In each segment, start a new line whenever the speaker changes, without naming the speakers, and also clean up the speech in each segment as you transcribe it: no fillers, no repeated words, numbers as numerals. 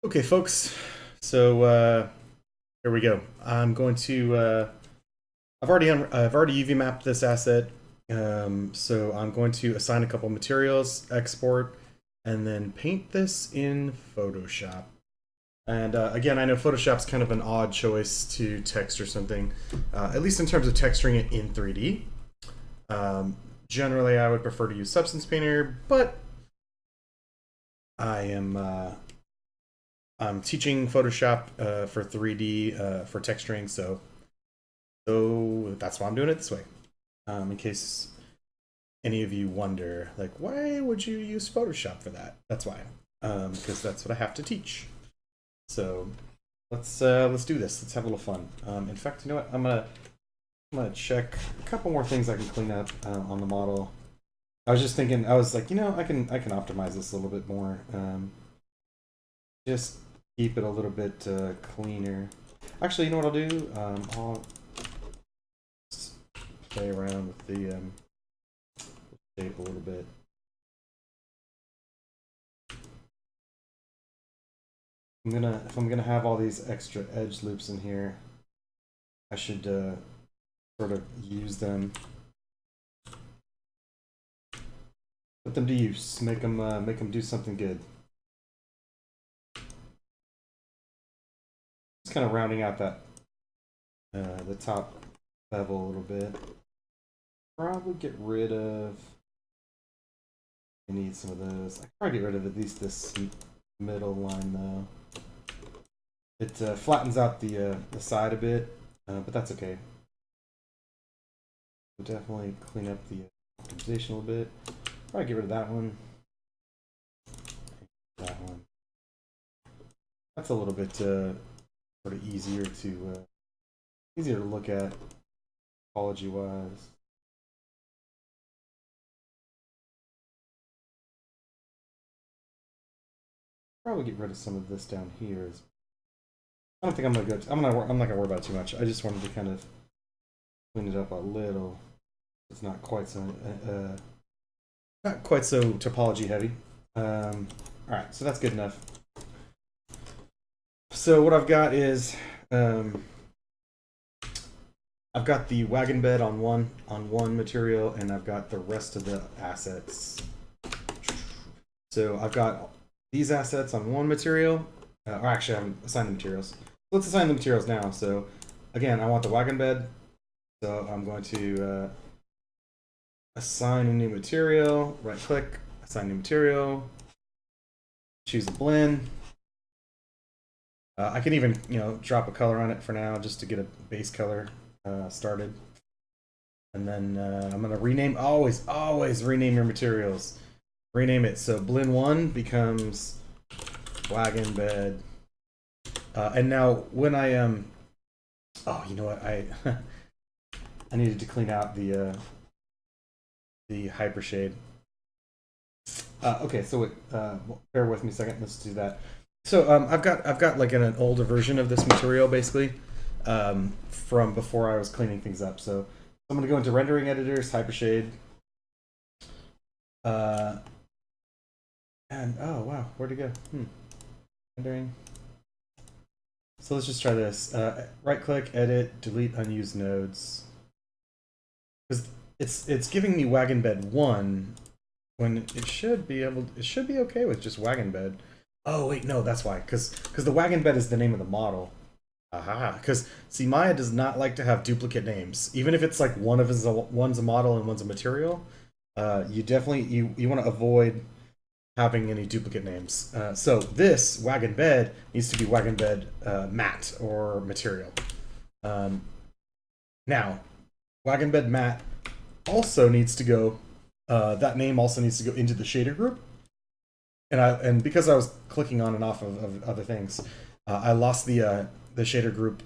Okay, folks. So here we go. I'm going to. I've already UV mapped this asset. So I'm going to assign a couple materials, export, and then paint this in Photoshop. And again, I know Photoshop's kind of an odd choice to text or something, at least in terms of texturing it in 3D. Generally, I would prefer to use Substance Painter, but I am I'm teaching Photoshop for 3D for texturing, so that's why I'm doing it this way. In case any of you wonder, like, why would you use Photoshop for that? That's why, because that's what I have to teach. So let's do this. Let's have a little fun. In fact, you know what? I'm gonna check a couple more things I can clean up on the model. I was just thinking. I was like, I can optimize this a little bit more. Just keep it a little bit cleaner. Actually, you know what I'll do? I'll play around with the shape a little bit. If I'm gonna have all these extra edge loops in here, I should sort of use them, put them to use, make them do something good. Just kind of rounding out that the top bevel a little bit. Probably get rid of. I need some of those. I can probably get rid of at least this middle line though. It flattens out the side a bit, but that's okay. We'll definitely clean up the optimization a little bit. Probably get rid of that one. That one. That's a little bit sort of easier to look at, topology wise. Probably get rid of some of this down here. I don't think I'm gonna go. I'm not gonna worry about it too much. I just wanted to kind of clean it up a little. It's not quite so topology heavy. All right, so that's good enough. So what I've got is I've got the wagon bed on one material, and I've got the rest of the assets. So I've got these assets on one material, or actually I haven't assigned the materials. Let's assign the materials now. So again, I want the wagon bed, so I'm going to assign a new material, right click, assign new material, choose a blend. I can even drop a color on it for now just to get a base color started. And then I'm going to rename, always rename your materials. Rename it. So blend 1 becomes wagon bed. And now when I am, you know what, I needed to clean out the hypershade. Okay, so bear with me a second. Let's do that. So I've got like an older version of this material basically from before I was cleaning things up. So I'm going to go into rendering editors, hypershade, and oh wow, where'd it go? Rendering. So let's just try this. Right click, edit, delete unused nodes. Because it's giving me wagon bed 1 when it should be okay with just wagon bed. Oh wait, no, that's why. Because the wagon bed is the name of the model. Aha. Because see, Maya does not like to have duplicate names, even if it's like one's a model and one's a material. You definitely you want to avoid having any duplicate names. So this wagon bed needs to be wagon bed matte or material. Now, wagon bed matte also needs to go. That name also needs to go into the shader group. And because I was clicking on and off of other things, I lost the shader group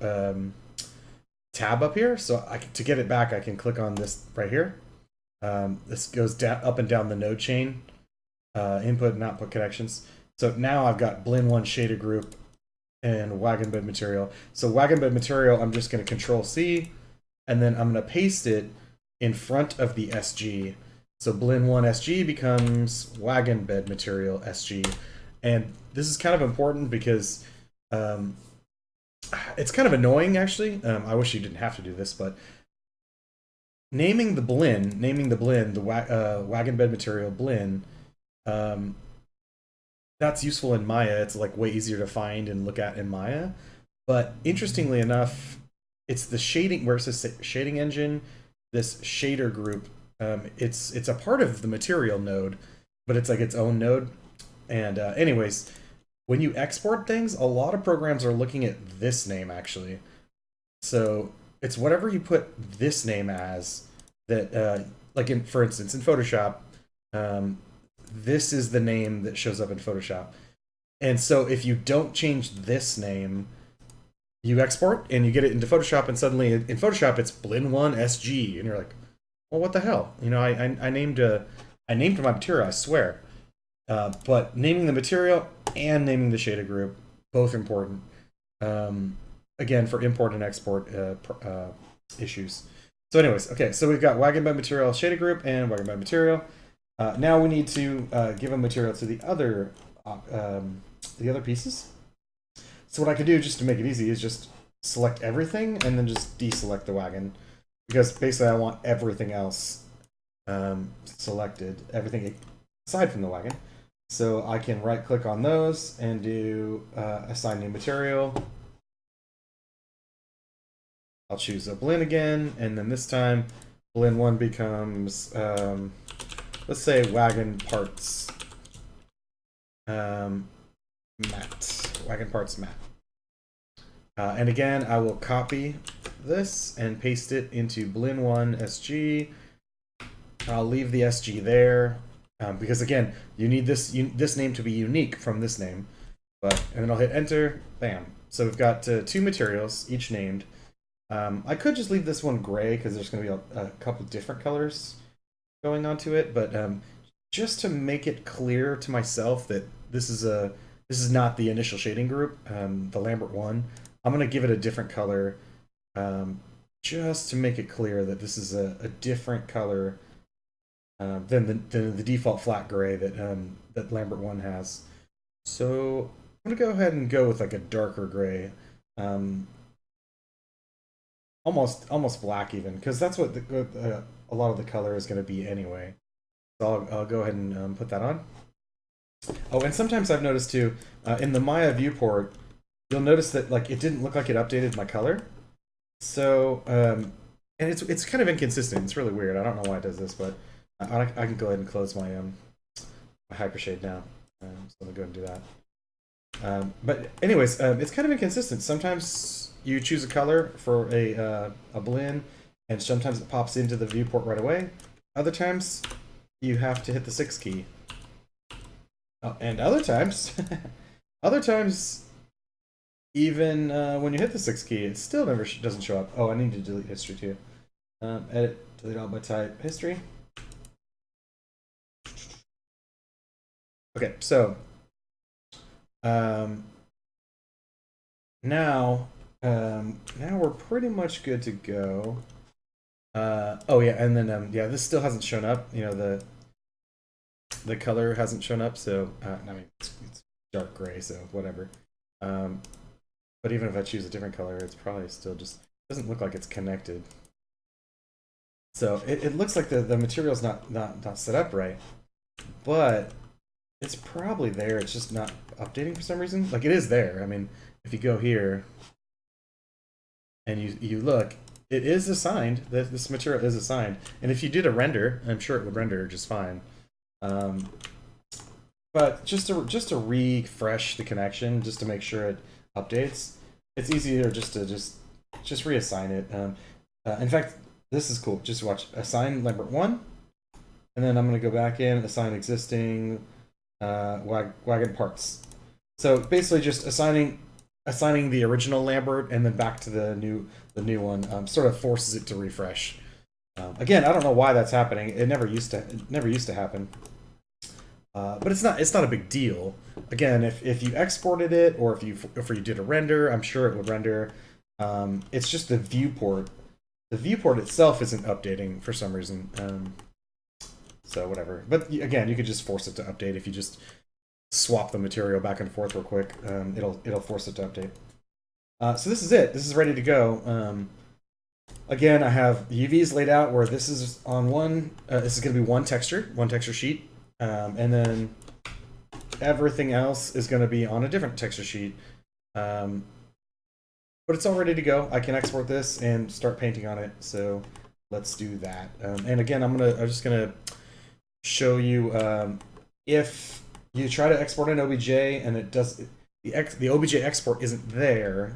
tab up here. So to get it back, I can click on this right here. This goes down, up and down the node chain, input and output connections. So now I've got blend 1 shader group and wagon bed material. So wagon bed material, I'm just going to Control C, and then I'm going to paste it in front of the SG. So blend 1 SG becomes wagon bed material SG. And this is kind of important because um, it's kind of annoying, actually. I wish you didn't have to do this, but naming the blend, the wagon bed material blend, um, that's useful in Maya. It's like way easier to find and look at in Maya. But interestingly enough, it's the shading where it says shading engine, this shader group. It's a part of the material node, but it's like its own node. And anyways, when you export things, a lot of programs are looking at this name actually. So it's whatever you put this name as that, like in, for instance, in Photoshop, um, this is the name that shows up in Photoshop. And so if you don't change this name, you export and you get it into Photoshop, and suddenly in Photoshop it's Blin1 SG, and you're like, well, what the hell? You know, I named my material, I swear. But naming the material and naming the shader group, both important. Again, for import and export issues. So anyways, okay, so we've got wagon bed material shader group and wagon bed material. Now we need to give a material to the other pieces. So what I could do just to make it easy is just select everything and then just deselect the wagon, because basically I want everything else selected, everything aside from the wagon. So I can right click on those and do assign new material. I'll choose a blend again, and then this time blend 1 becomes let's say wagon parts matte. Wagon parts matte. And again, I will copy this and paste it into Blin1 SG. I'll leave the SG there because again, you need this name to be unique from this name. And then I'll hit enter. Bam. So we've got 2 materials, each named. I could just leave this one gray because there's going to be a couple different colors going onto it, but just to make it clear to myself that this is not the initial shading group, the Lambert one, I'm going to give it a different color, just to make it clear that this is a different color than the default flat gray that Lambert one has. So I'm going to go ahead and go with like a darker gray. Almost black even, because that's what a lot of the color is going to be anyway. So I'll go ahead and put that on. Oh, and sometimes I've noticed too, in the Maya viewport, you'll notice that like it didn't look like it updated my color. So, and it's kind of inconsistent. It's really weird. I don't know why it does this, but I can go ahead and close my hypershade now. So I'm gonna go ahead and do that. But anyways, it's kind of inconsistent. Sometimes you choose a color for a blend, and sometimes it pops into the viewport right away. Other times, you have to hit the 6 key. Oh, and other times, even when you hit the 6 key, it still never doesn't show up. Oh, I need to delete history too. Edit, delete all by type, history. Okay, so now we're pretty much good to go. Oh yeah, and then yeah, this still hasn't shown up. You know, the color hasn't shown up, so I mean it's dark gray, so whatever. But even if I choose a different color, it's probably still just doesn't look like it's connected. So it looks like the material's not set up right, but it's probably there. It's just not updating for some reason. Like it is there. I mean, if you go here and you look, it is assigned. This material is assigned, and if you did a render, I'm sure it would render just fine. But just to refresh the connection, just to make sure it updates, it's easier just to reassign it. In fact, this is cool. Just watch assign Lambert 1, and then I'm going to go back in, assign existing wagon parts. So basically, just assigning the original Lambert and then back to the new one sort of forces it to refresh. Again, I don't know why that's happening. It never used to happen. But it's not a big deal. Again, if you exported it or if you did a render, I'm sure it would render. It's just the viewport. The viewport itself isn't updating for some reason. So whatever. But again, you could just force it to update if you just swap the material back and forth real quick. It'll force it to update. So this is it. This is ready to go. Again, I have UVs laid out where this is on one. This is going to be one texture sheet, and then everything else is going to be on a different texture sheet. But it's all ready to go. I can export this and start painting on it. So let's do that. And again, I'm just gonna show you if you try to export an OBJ and it does the OBJ export isn't there,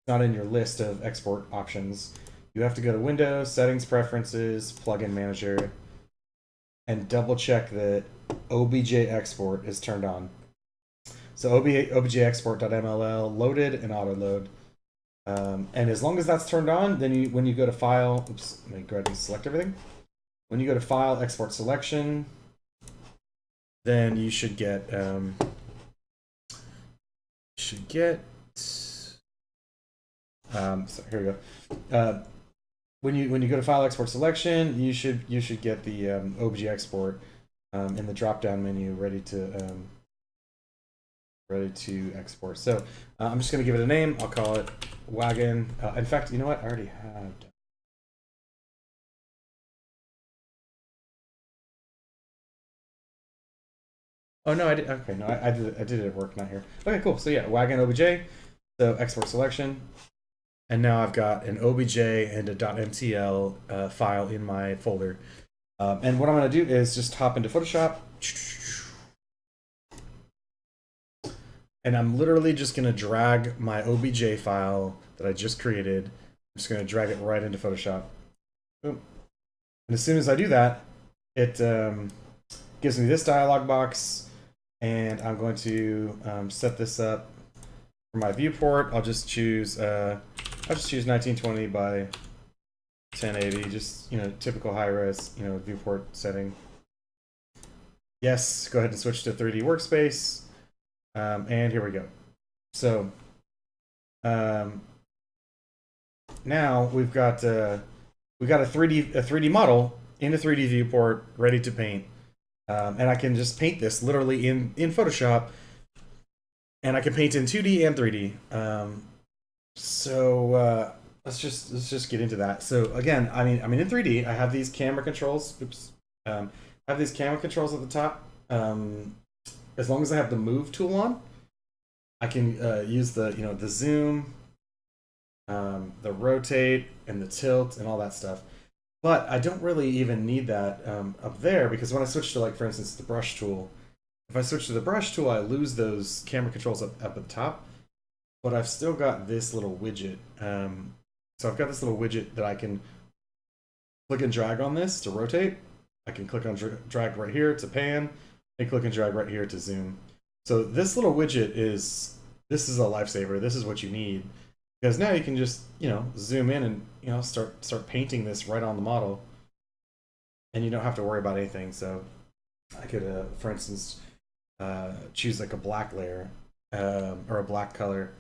not in your list of export options. You have to go to Windows, Settings, Preferences, Plugin Manager, and double check that OBJ export is turned on. So OBJ export.mll loaded and auto load. And as long as that's turned on, then when you go to File, oops, let me go ahead and select everything. When you go to File, Export Selection, then you should get so here we go. When you go to File, Export Selection, you should get the OBJ export in the drop-down menu ready to export. So I'm just going to give it a name. I'll call it Wagon. In fact, you know what? I already have. Oh no, I did. Okay, no, I did it at work, not here. Okay, cool. So yeah, Wagon OBJ. So export selection, and now I've got an OBJ and a .mtl file in my folder. And what I'm going to do is just hop into Photoshop. And I'm literally just going to drag my OBJ file that I just created. I'm just going to drag it right into Photoshop. Boom. And as soon as I do that, it gives me this dialog box. And I'm going to set this up for my viewport. I'll just choose 1920 by 1080, just typical high res viewport setting. Yes, go ahead and switch to 3D workspace. And here we go. So now we've got a 3D model in a 3D viewport ready to paint, and I can just paint this literally in Photoshop, and I can paint in 2D and 3D. So let's just get into that. So again, I mean in 3D, I have these camera controls. Oops, I have these camera controls at the top. As long as I have the move tool on, I can use the the zoom, the rotate, and the tilt, and all that stuff. But I don't really even need that up there, because when I switch to, like, for instance, the brush tool, if I switch to the brush tool, I lose those camera controls up at the top. But I've still got this little widget. So I've got this little widget that I can click and drag on this to rotate. I can click on drag right here to pan, and click and drag right here to zoom. So this little widget is a lifesaver. This is what you need, because now you can just zoom in and start painting this right on the model, and you don't have to worry about anything. So I could, for instance, choose like a black layer or a black color,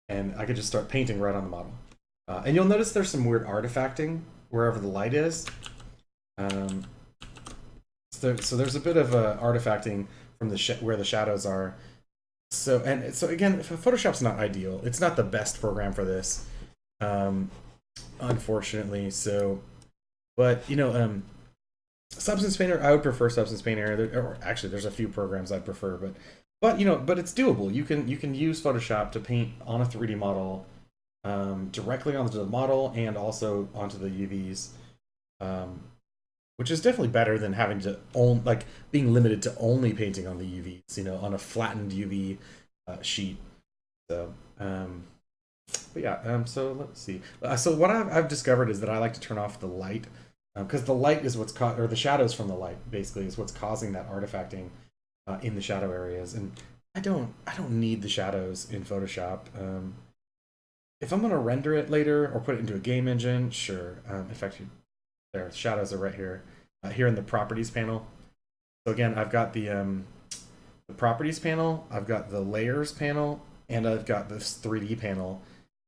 and I could just start painting right on the model. And you'll notice there's some weird artifacting wherever the light is. So there's a bit of artifacting from where the shadows are. So again, Photoshop's not ideal. It's not the best program for this, unfortunately. So, but Substance Painter, I would prefer Substance Painter. Or actually, there's a few programs I'd prefer, but it's doable. You can use Photoshop to paint on a 3D model, directly onto the model and also onto the UVs. Which is definitely better than having to being limited to only painting on the UVs, on a flattened UV sheet. So, but yeah. So let's see. So what I've discovered is that I like to turn off the light, because the light is or the shadows from the light basically is what's causing that artifacting in the shadow areas, and I don't need the shadows in Photoshop. If I'm gonna render it later or put it into a game engine, sure. In fact, there, shadows are right here, here in the properties panel. So again, I've got the properties panel, I've got the layers panel, and I've got this 3D panel.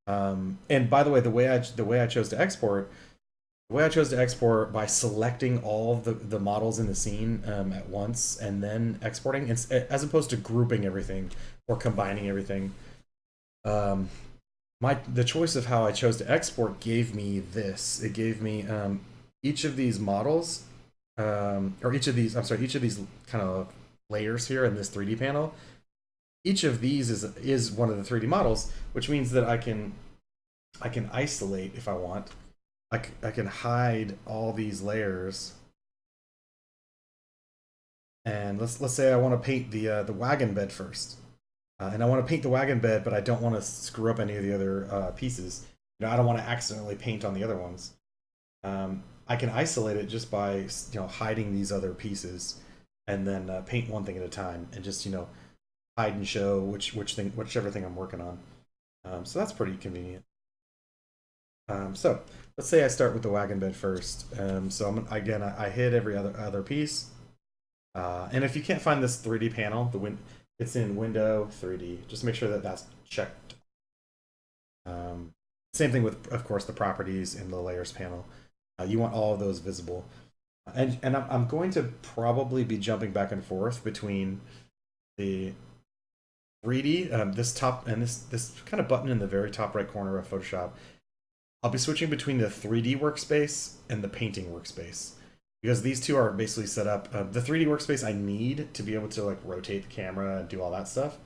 And by the way, the way I chose to export The way I chose to export by selecting all of the models in the scene at once and then exporting, as opposed to grouping everything or combining everything. Um, the choice of how I chose to export gave me this. It gave me each of these models, or each of these. I'm sorry, each of these kind of layers here in this 3D panel. Each of these is one of the 3D models, which means that I can isolate if I want. I can hide all these layers, and let's say I want to paint the wagon bed first, and I want to paint the wagon bed, but I don't want to screw up any of the other pieces. I don't want to accidentally paint on the other ones. I can isolate it just by hiding these other pieces, and then paint one thing at a time, and just hide and show whichever thing I'm working on. So that's pretty convenient. So let's say I start with the wagon bed first. So again, I hid every other piece. And if you can't find this 3D panel, it's in Window 3D. Just make sure that that's checked. Same thing with, of course, the properties in the layers panel. You want all of those visible. And I'm going to probably be jumping back and forth between the 3D, this top, and this kind of button in the very top right corner of Photoshop. I'll be switching between the 3D workspace and the painting workspace, because these two are basically set up. The 3D workspace I need to be able to like rotate the camera and do all that stuff,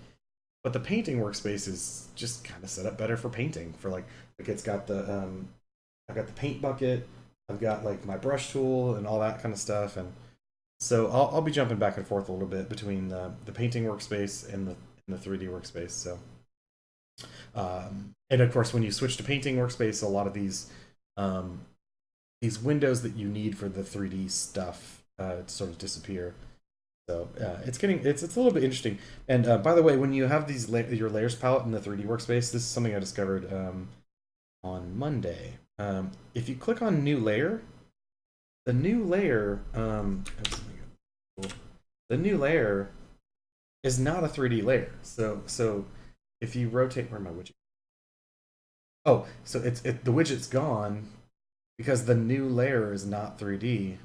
but the painting workspace is just kind of set up better for painting. For like it's got I've got the paint bucket, I've got like my brush tool and all that kind of stuff, and so I'll be jumping back and forth a little bit between the painting workspace and the 3D workspace. So. And of course, when you switch to painting workspace, a lot of these windows that you need for the 3D stuff sort of disappear. So it's a little bit interesting. And by the way, when you have your layers palette in the 3D workspace, this is something I discovered on Monday. If you click on New Layer, the new layer is not a 3D layer. So if you rotate, where my widget? Oh, so the widget's gone because the new layer is not 3D,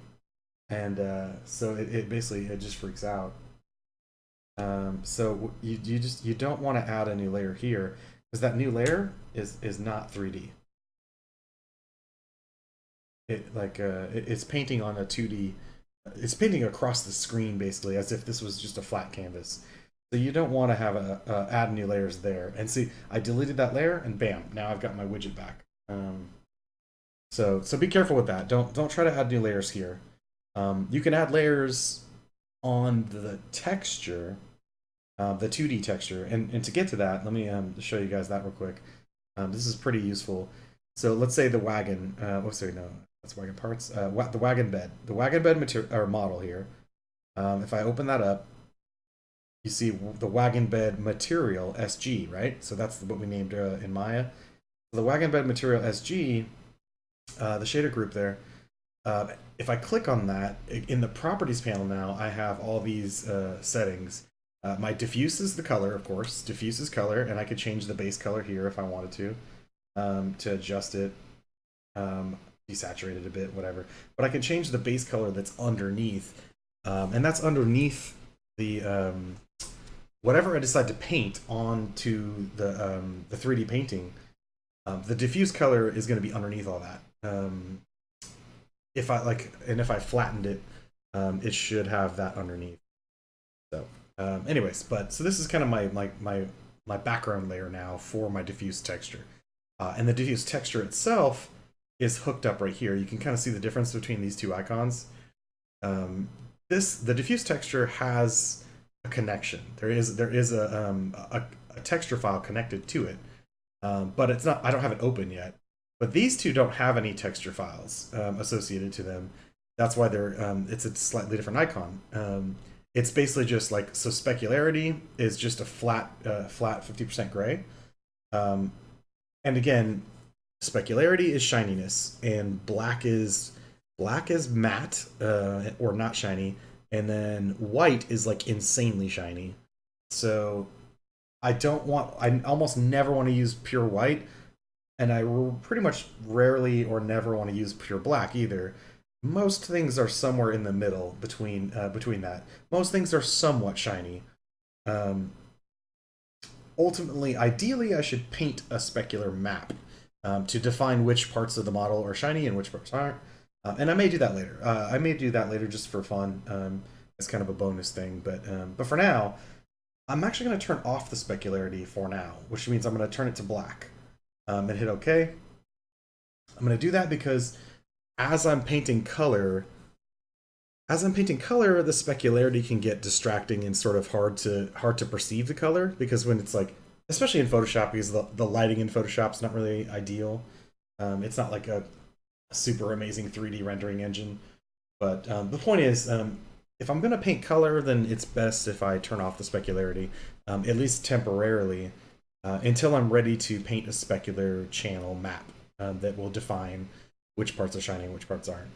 and so it basically it just freaks out. So you don't want to add a new layer here because that new layer is not 3D. It's painting on a 2D. It's painting across the screen basically as if this was just a flat canvas. So you don't want to have add new layers there. And see, I deleted that layer, and bam, now I've got my widget back. So be careful with that. Don't try to add new layers here. You can add layers on the texture, the 2D texture, and to get to that, let me show you guys that real quick. This is pretty useful. So let's say the wagon. Oh, sorry, no, that's wagon parts. The wagon bed. The wagon bed material or model here. If I open that up, you see the wagon bed material SG, right? So that's what we named in Maya. So the wagon bed material SG, the shader group there. If I click on that, in the properties panel now, I have all these settings. My diffuse is the color, of course. Diffuse is color, and I could change the base color here if I wanted to adjust it, desaturate it a bit, whatever. But I can change the base color that's underneath, and that's underneath the whatever I decide to paint onto the 3D painting. The diffuse color is going to be underneath all that. If I flattened it, it should have that underneath. So, anyways, so this is kind of my background layer now for my diffuse texture, and the diffuse texture itself is hooked up right here. You can kind of see the difference between these two icons. The diffuse texture has a connection. There is a texture file connected to it, but it's not. I don't have it open yet. But these two don't have any texture files associated to them. That's why it's a slightly different icon. It's basically just like, so specularity is just a flat 50% gray. And again, specularity is shininess, and black is matte or not shiny, and then white is like insanely shiny. So I almost never want to use pure white. and I pretty much rarely or never want to use pure black either. Most things are somewhere in the middle between that. Most things are somewhat shiny. Um, Ultimately, ideally, I should paint a specular map to define which parts of the model are shiny and which parts aren't. And I may do that later. I may do that later just for fun, as kind of a bonus thing. But for now, I'm actually going to turn off the specularity for now, which means I'm going to turn it to black and hit OK. I'm going to do that because as I'm painting color, the specularity can get distracting and sort of hard to perceive the color, because when it's like, especially in Photoshop, because the lighting in Photoshop's not really ideal. It's not like a super amazing 3D rendering engine. But the point is, if I'm going to paint color, then it's best if I turn off the specularity, at least temporarily, until I'm ready to paint a specular channel map that will define which parts are shiny and which parts aren't.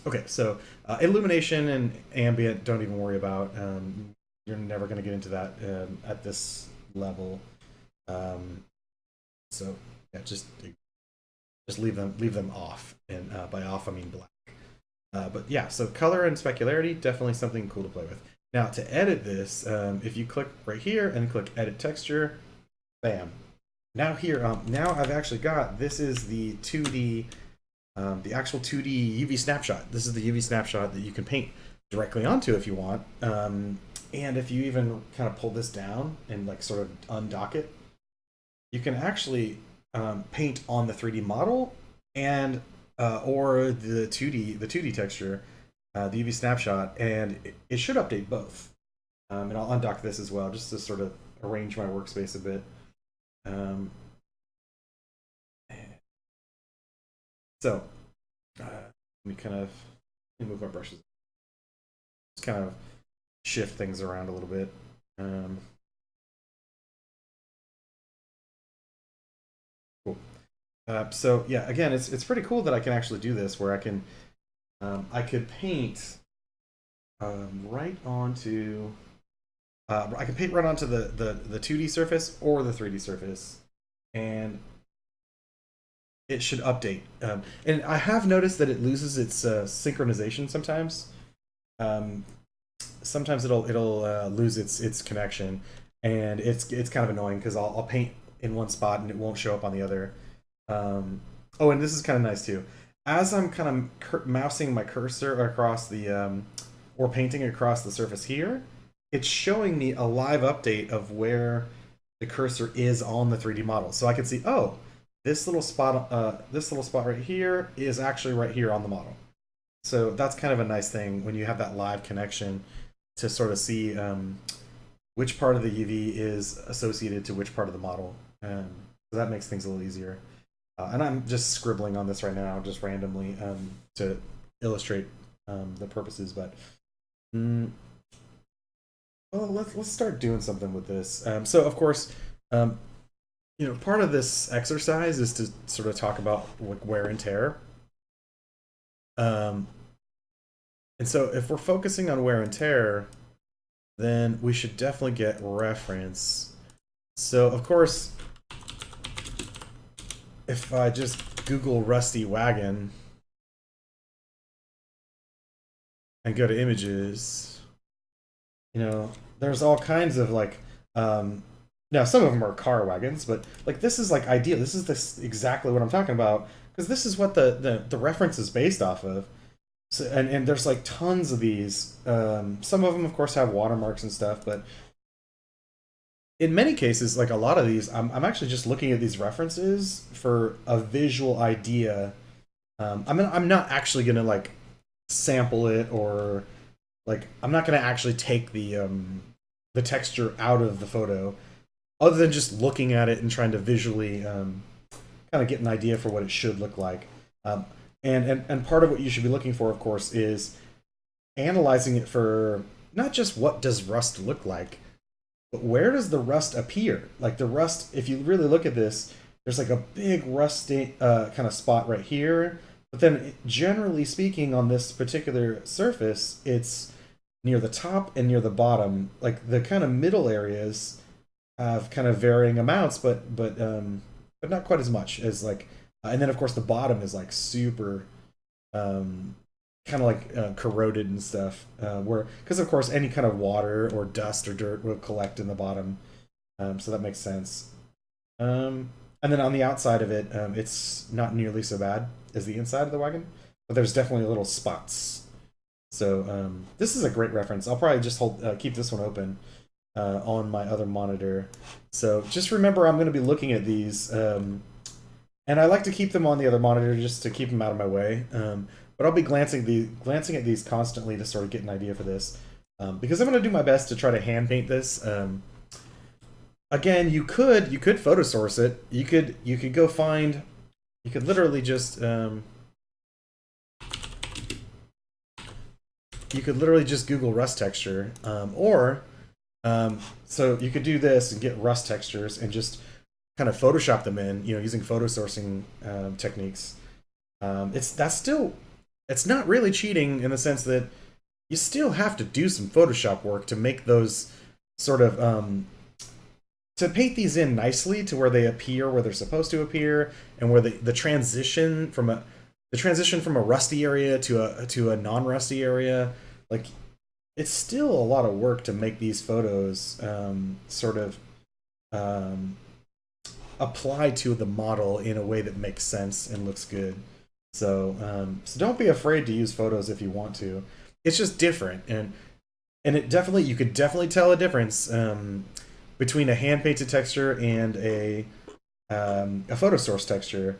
Okay, so illumination and ambient, don't even worry about. You're never going to get into that at this level. So yeah, just leave them off, and by off I mean black. But yeah, so color and specularity, definitely something cool to play with. Now to edit this, if you click right here and click edit texture, bam. Now here, now I've actually got, this is the 2D, the actual 2D UV snapshot. This is the UV snapshot that you can paint directly onto if you want. And if you even kind of pull this down and like sort of undock it, you can actually paint on the 3D model and or the 2D texture, the UV snapshot, and it should update both. And I'll undock this as well, just to sort of arrange my workspace a bit. So let me kind of move my brushes, just kind of shift things around a little bit. Cool. So yeah, again, it's pretty cool that I can actually do this, where I could paint right onto I can paint right onto the 2D surface or the 3D surface, and it should update. And I have noticed that it loses its synchronization sometimes. Sometimes it'll lose its connection, and it's kind of annoying because I'll paint in one spot and it won't show up on the other. Oh, and this is kind of nice too. As I'm kind of mousing my cursor across the or painting across the surface here, it's showing me a live update of where the cursor is on the 3D model. So I can see, oh, this little spot right here is actually right here on the model. So that's kind of a nice thing when you have that live connection to sort of see which part of the UV is associated to which part of the model. So that makes things a little easier. And I'm just scribbling on this right now, just randomly, to illustrate the purposes. But well, let's start doing something with this. So of course, part of this exercise is to sort of talk about like wear and tear. And so if we're focusing on wear and tear, then we should definitely get reference. So of course, if I just Google Rusty Wagon and go to images, there's all kinds of like, now some of them are car wagons, but like this is like ideal. This is exactly what I'm talking about, because this is what the reference is based off of. So, and there's like tons of these. Some of them, of course, have watermarks and stuff, but in many cases, like a lot of these, I'm actually just looking at these references for a visual idea. I'm not actually gonna like sample it, or like I'm not gonna actually take the texture out of the photo, other than just looking at it and trying to visually kind of get an idea for what it should look like. And part of what you should be looking for, of course, is analyzing it for not just what does rust look like, but where does the rust appear? Like the rust, if you really look at this, there's like a big rusty kind of spot right here. But then generally speaking, on this particular surface, it's near the top and near the bottom. Like the kind of middle areas have kind of varying amounts, but but not quite as much as like. And then of course the bottom is like super, um, kind of like corroded and stuff. Where because of course any kind of water or dust or dirt will collect in the bottom, so that makes sense. Um, and then on the outside of it, it's not nearly so bad as the inside of the wagon, but there's definitely little spots. So this is a great reference. I'll probably just keep this one open on my other monitor. So just remember, I'm going to be looking at these, and I like to keep them on the other monitor just to keep them out of my way. But I'll be glancing at these constantly to sort of get an idea for this, because I'm going to do my best to try to hand paint this. Again, you could photo source it. You could go find. You could literally just you could literally just Google rust texture, or so you could do this and get rust textures and just kind of Photoshop them in, using photo sourcing techniques. It's not really cheating in the sense that you still have to do some Photoshop work to make those sort of to paint these in nicely to where they appear where they're supposed to appear, and where the transition from a rusty area to a non-rusty area, like it's still a lot of work to make these photos sort of um, apply to the model in a way that makes sense and looks good. So don't be afraid to use photos if you want to. It's just different, and you could definitely tell a difference between a hand painted texture and a photo source texture.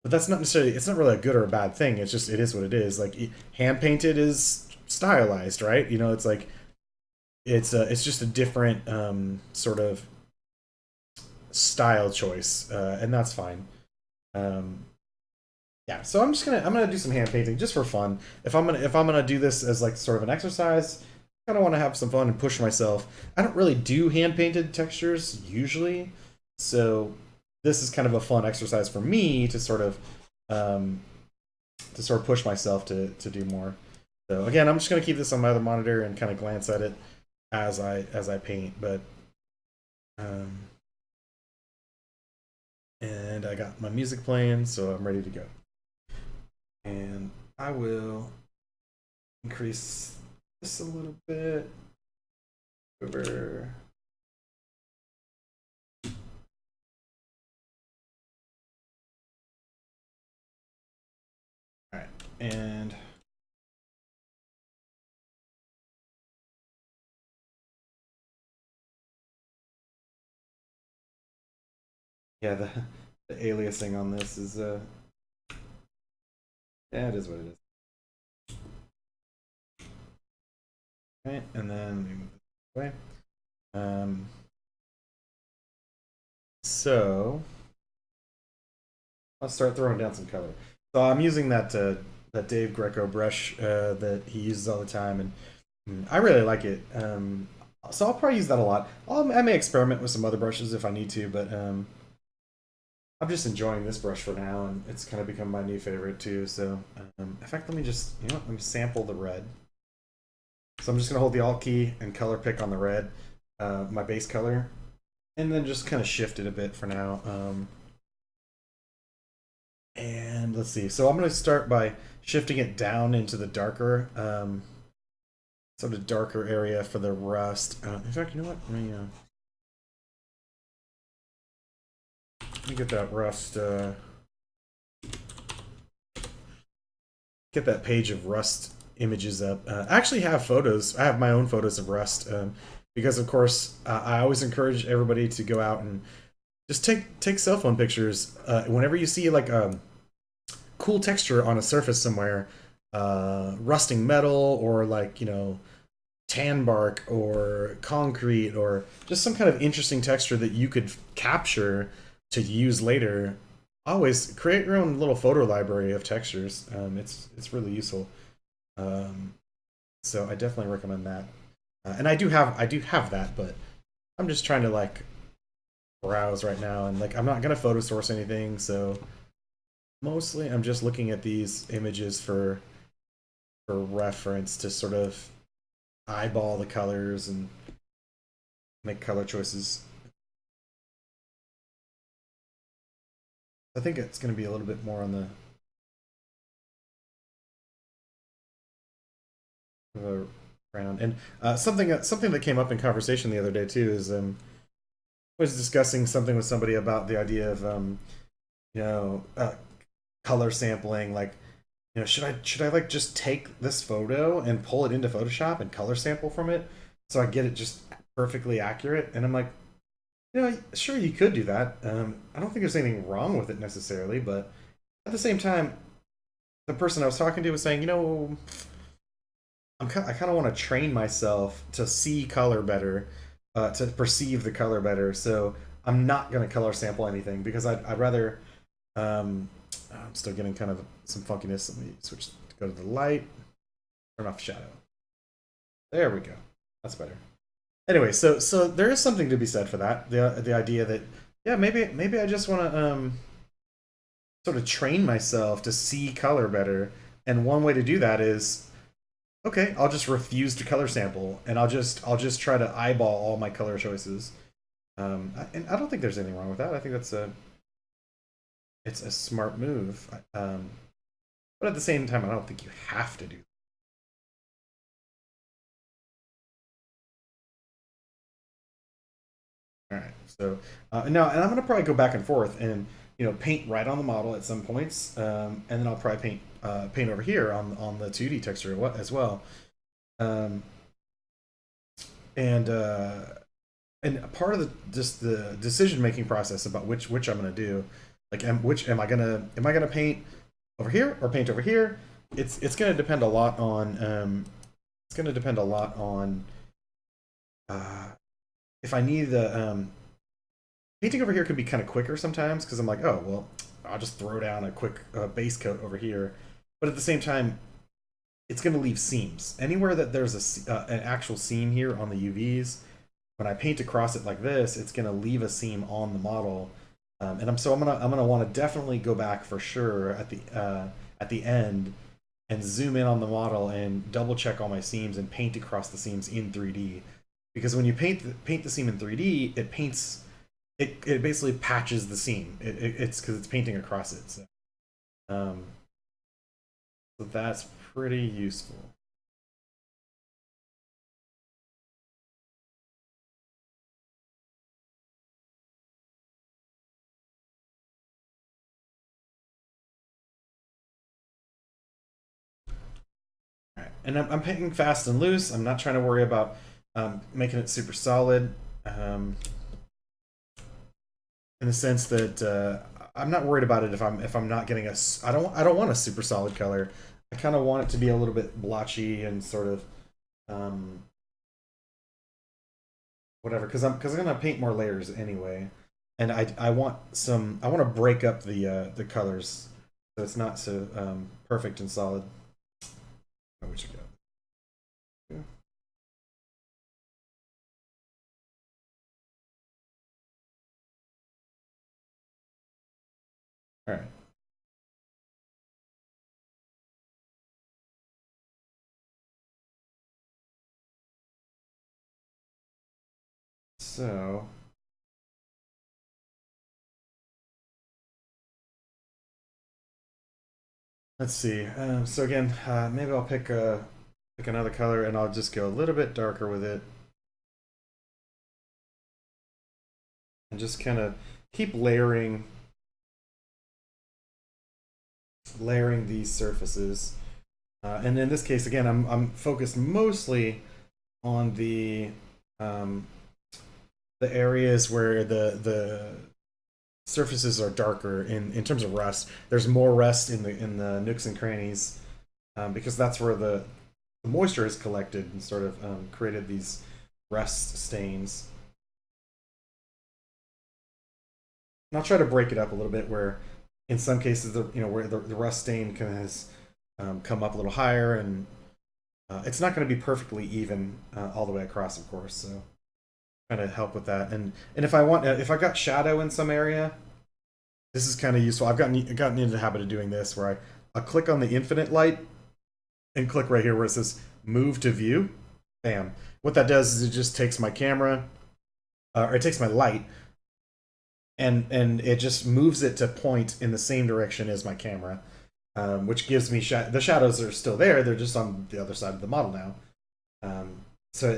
But that's not necessarily, it's not really a good or a bad thing. It's just, it is what it is. Like hand painted is stylized, right? It's like it's just a different sort of style choice, and that's fine. Um, yeah, so I'm gonna do some hand painting just for fun. If I'm gonna do this as like sort of an exercise, I kind of want to have some fun and push myself. I don't really do hand painted textures usually, so this is kind of a fun exercise for me um, to sort of push myself to do more. So again, I'm just gonna keep this on my other monitor and kind of glance at it as I paint. But and I got my music playing, so I'm ready to go. And I will increase this a little bit over. All right, and yeah, the aliasing on this is yeah, it is what it is. Right, and then we move this away. So I'll start throwing down some color. So I'm using that Dave Greco brush that he uses all the time, and I really like it. So I'll probably use that a lot. I may experiment with some other brushes if I need to, but I'm just enjoying this brush for now, and it's kind of become my new favorite too. So in fact, let me sample the red. So I'm just gonna hold the Alt key and color pick on the red, my base color, and then just kind of shift it a bit for now. And let's see. So I'm going to start by shifting it down into the darker, sort of darker area for the rust. In fact, you know what? Let me get that rust. Get that page of rust images up. I actually have photos. I have my own photos of rust, because of course I always encourage everybody to go out and just take cell phone pictures whenever you see like cool texture on a surface somewhere, rusting metal or like tan bark or concrete or just some kind of interesting texture that you could capture to use later. Always create your own little photo library of textures. It's really useful. Um, so I definitely recommend that. And I do have that, but I'm just trying to like browse right now, and like I'm not gonna photo source anything, so mostly I'm just looking at these images for reference to sort of eyeball the colors and make color choices. I think it's going to be a little bit more on the round. And something that came up in conversation the other day too is I was discussing something with somebody about the idea of you know color sampling. Like, should I like just take this photo and pull it into Photoshop and color sample from it so I get it just perfectly accurate? And I'm like, sure, you could do that. I don't think there's anything wrong with it necessarily, but at the same time, the person I was talking to was saying, I kind of want to train myself to see color better, to perceive the color better. So I'm not going to color sample anything because I'd rather. I'm still getting kind of some funkiness. Let me switch. Go to the light. Turn off shadow. There we go. That's better. Anyway, so there is something to be said for that. The idea that, yeah, maybe I just want to sort of train myself to see color better, and one way to do that is, okay, I'll just refuse to color sample, and I'll just try to eyeball all my color choices. And I don't think there's anything wrong with that. I think it's a smart move. But at the same time, I don't think you have to do. All right. So now, and I'm gonna probably go back and forth and paint right on the model at some points, and then I'll probably paint over here on the 2D texture as well. Um, and part of just the decision making process about which I'm gonna do, like which am I gonna paint over here or paint over here? It's gonna depend a lot on uh, if I need the painting over here could be kind of quicker sometimes because I'm like, oh well, I'll just throw down a quick base coat over here, but at the same time, it's going to leave seams anywhere that there's an actual seam here on the UVs. When I paint across it like this, it's going to leave a seam on the model, and I'm gonna want to definitely go back for sure at the end and zoom in on the model and double check all my seams and paint across the seams in 3D. Because when you paint the seam in 3D, it basically patches the seam. It's because it's painting across it. Um, so that's pretty useful. All right. And I'm painting fast and loose. I'm not trying to worry about making it super solid. In the sense that I'm not worried about it if I'm not getting I don't want a super solid color. I kind of want it to be a little bit blotchy and sort of um, whatever because I'm gonna paint more layers anyway, and I want to break up the colors so it's not so perfect and solid. Oh, we should go. Yeah. All right. So let's see. So again, maybe I'll pick another color and I'll just go a little bit darker with it and just kind of keep layering these surfaces. And in this case, again, I'm focused mostly on um, the areas where the surfaces are darker in terms of rust. There's more rust in the nooks and crannies because that's where the moisture is collected and sort of created these rust stains. And I'll try to break it up a little bit where in some cases where the rust stain kind of has come up a little higher and it's not going to be perfectly even all the way across, of course. So trying to help with that. And if I got shadow in some area, this is kind of useful. I've gotten into the habit of doing this where I click on the infinite light and click right here where it says move to view. Bam. What that does is it just takes my camera or it takes my light and it just moves it to point in the same direction as my camera, which gives me the shadows are still there. They're just on the other side of the model now. So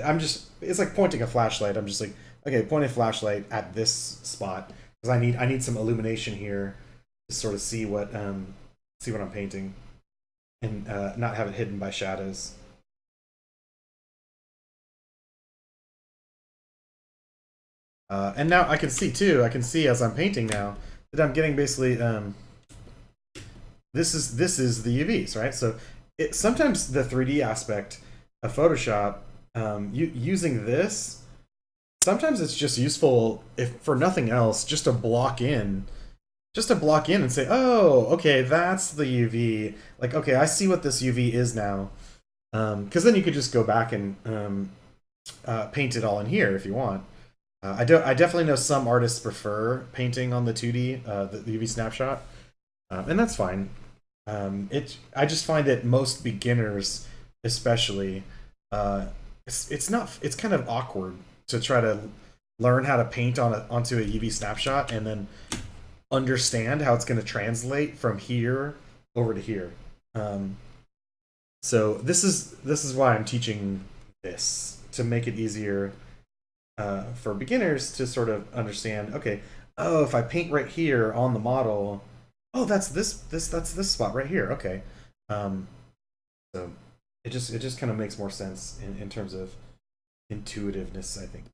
it's like pointing a flashlight. I'm just like, okay, point a flashlight at this spot because I need some illumination here to sort of see what I'm painting and not have it hidden by shadows. And now I can see too. I can see as I'm painting now that I'm getting basically this is the UVs, right? So sometimes the 3D aspect of Photoshop, using this, sometimes it's just useful if for nothing else, just to block in and say, oh, okay, that's the UV. Like, okay, I see what this UV is now. Because then you could just go back and paint it all in here if you want. I definitely know some artists prefer painting on the 2D, the UV snapshot, and that's fine. I just find that most beginners, especially, it's kind of awkward to try to learn how to paint onto a UV snapshot and then understand how it's going to translate from here over to here. So this is why I'm teaching this, to make it easier for beginners to sort of understand. Okay, oh, if I paint right here on the model, oh, that's this spot right here. Okay, so it just kind of makes more sense in terms of intuitiveness, I think.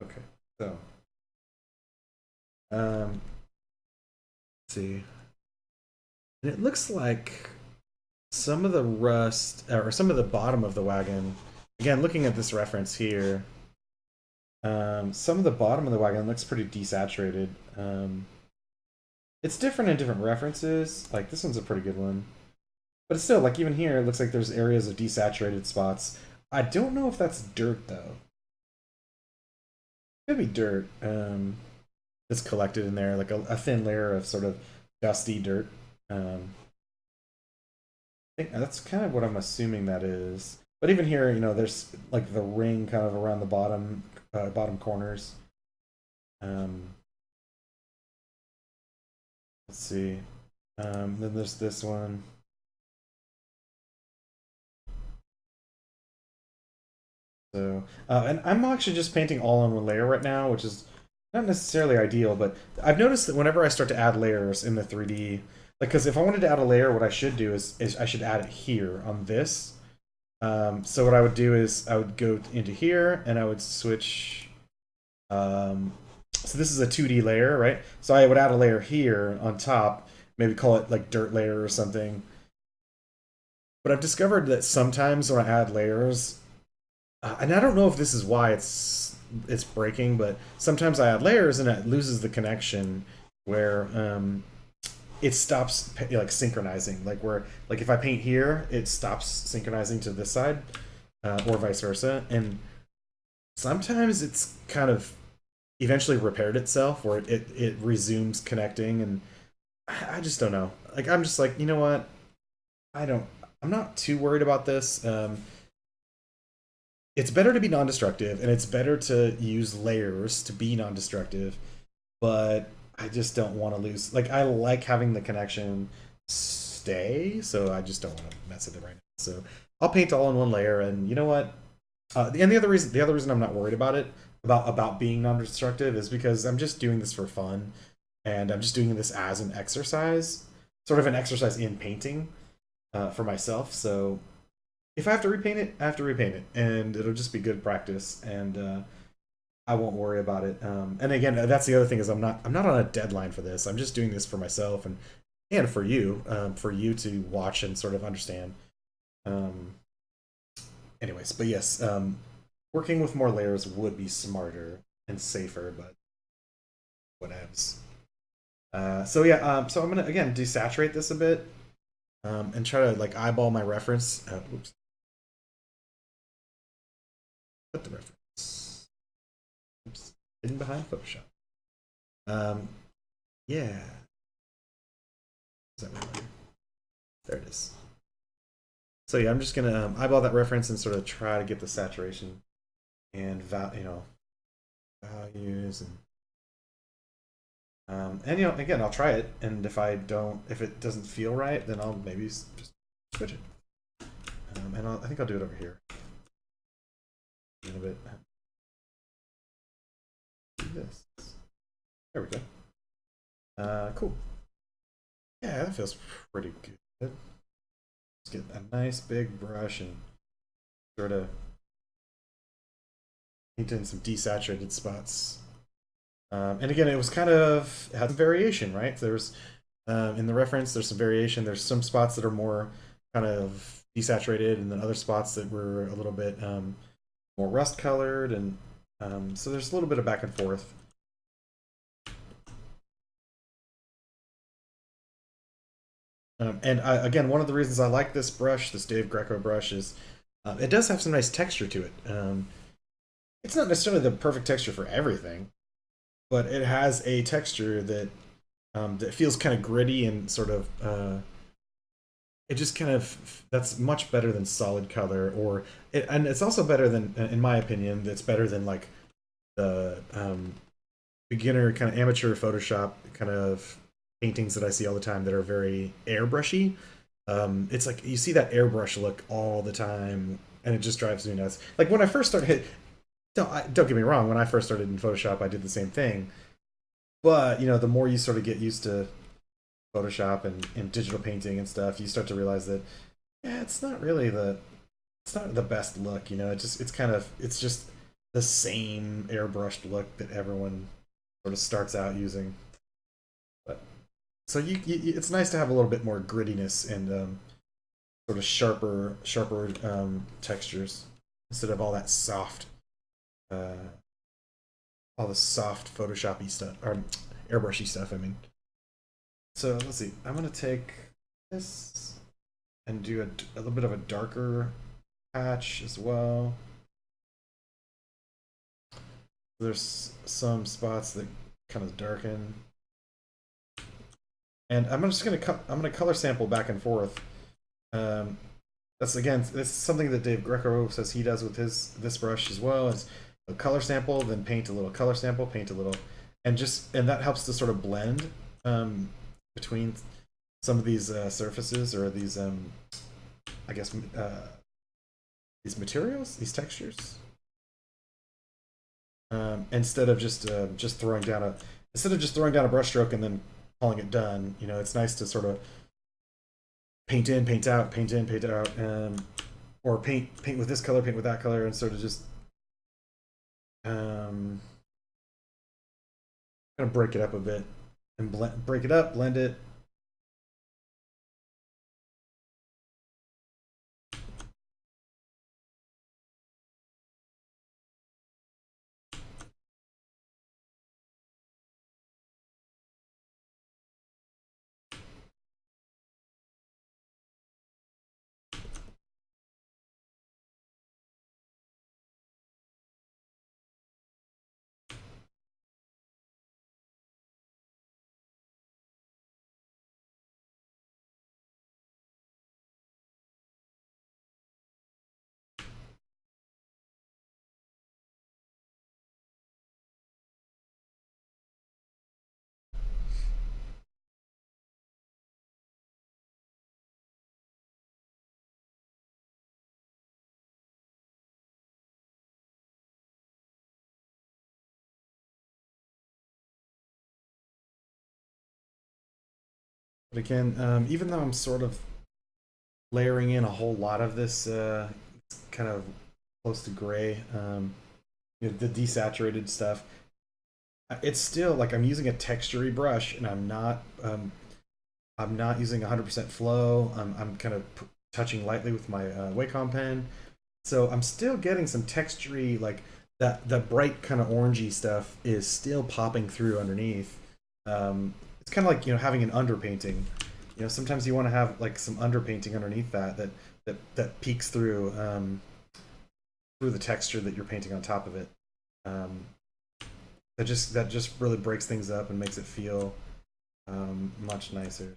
Okay, so let's see. And it looks like some of the rust, or some of the bottom of the wagon, again, looking at this reference here, some of the bottom of the wagon looks pretty desaturated. It's different in different references. Like, this one's a pretty good one. But it's still, like, even here, it looks like there's areas of desaturated spots. I don't know if that's dirt, though. It could be dirt that's collected in there, like a thin layer of sort of dusty dirt. I think that's kind of what I'm assuming that is. But even here, there's like the ring kind of around the bottom corners. Um, let's see. Then there's this one. So, and I'm actually just painting all on one layer right now, which is not necessarily ideal, but I've noticed that whenever I start to add layers in the 3D, like, because if I wanted to add a layer, what I should do is I should add it here on this. So what I would do is I would go into here and I would switch. So this is a 2D layer, right? So I would add a layer here on top, maybe call it like dirt layer or something. But I've discovered that sometimes when I add layers, and I don't know if this is why it's breaking, but sometimes I add layers and it loses the connection where it stops like synchronizing. Like where like if I paint here, it stops synchronizing to this side, or vice versa. And sometimes it's kind of eventually repaired itself where it resumes connecting, and I just don't know. Like I'm just like, you know what? I'm not too worried about this. It's better to be non-destructive and it's better to use layers to be non-destructive, but I just don't want to lose, like, I like having the connection stay, so I just don't want to mess with it right now. So I'll paint all in one layer, and you know what, and the other reason I'm not worried about it, about being non-destructive, is because I'm just doing this for fun, and I'm just doing this as an exercise, sort of an exercise in painting, for myself. So if I have to repaint it, I have to repaint it, and it'll just be good practice, and I won't worry about it. And again, that's the other thing, is I'm not on a deadline for this. I'm just doing this for myself and for you to watch and sort of understand. Um, anyways, but yes, working with more layers would be smarter and safer, but whatevs. So yeah, so I'm gonna again desaturate this a bit, and try to like eyeball my reference. Oops, put the reference. Oops, hidden behind Photoshop. Um, yeah. Is that right? There it is. So yeah, I'm just gonna eyeball that reference and sort of try to get the saturation and values and again, I'll try it, and if it doesn't feel right, then I'll maybe just switch it. And I think I'll do it over here in a bit. Do this. There we go. Cool. Yeah, that feels pretty good. Let's get a nice big brush and sort of paint in some desaturated spots. And again, it was kind of had some variation, right? There's in the reference, there's some variation. There's some spots that are more kind of desaturated, and then other spots that were a little bit more rust colored, and so there's a little bit of back and forth. Again, one of the reasons I like this brush, this Dave Greco brush, is it does have some nice texture to it. It's not necessarily the perfect texture for everything, but it has a texture that feels kind of gritty and sort of it just kind of that's much better than solid color and it's also better than, in my opinion, that's better than like the beginner kind of amateur Photoshop kind of paintings that I see all the time that are very airbrushy. It's like you see that airbrush look all the time, and it just drives me nuts. Like when I first started, don't get me wrong, when I first started in Photoshop, I did the same thing. But the more you sort of get used to Photoshop and digital painting and stuff, you start to realize that yeah, it's not the best look. It's just the same airbrushed look that everyone sort of starts out using. But so it's nice to have a little bit more grittiness and sort of sharper textures instead of uh, all the soft Photoshoppy stuff or airbrushy stuff. I mean, so let's see. I'm gonna take this and do a little bit of a darker patch as well. There's some spots that kind of darken, and I'm gonna color sample back and forth. Um, that's something that Dave Greco says he does with this brush as well. Is a color sample, then paint a little color sample, paint a little, and that helps to sort of blend between some of these surfaces or these I guess these materials, these textures. Instead of just throwing down a brushstroke and then calling it done, it's nice to sort of paint in, paint out, paint in, paint out, or paint with this color, paint with that color, and sort of just kind of break it up a bit and break it up, blend it. But again, even though I'm sort of layering in a whole lot of this kind of close to gray, the desaturated stuff, it's still like I'm using a textury brush, and I'm not using 100% flow. I'm kind of touching lightly with my Wacom pen, so I'm still getting some textury, like that bright kind of orangey stuff is still popping through underneath. It's kind of like having an underpainting. Sometimes you want to have like some underpainting underneath that peeks through the texture that you're painting on top of it. Um, that just really breaks things up and makes it feel much nicer.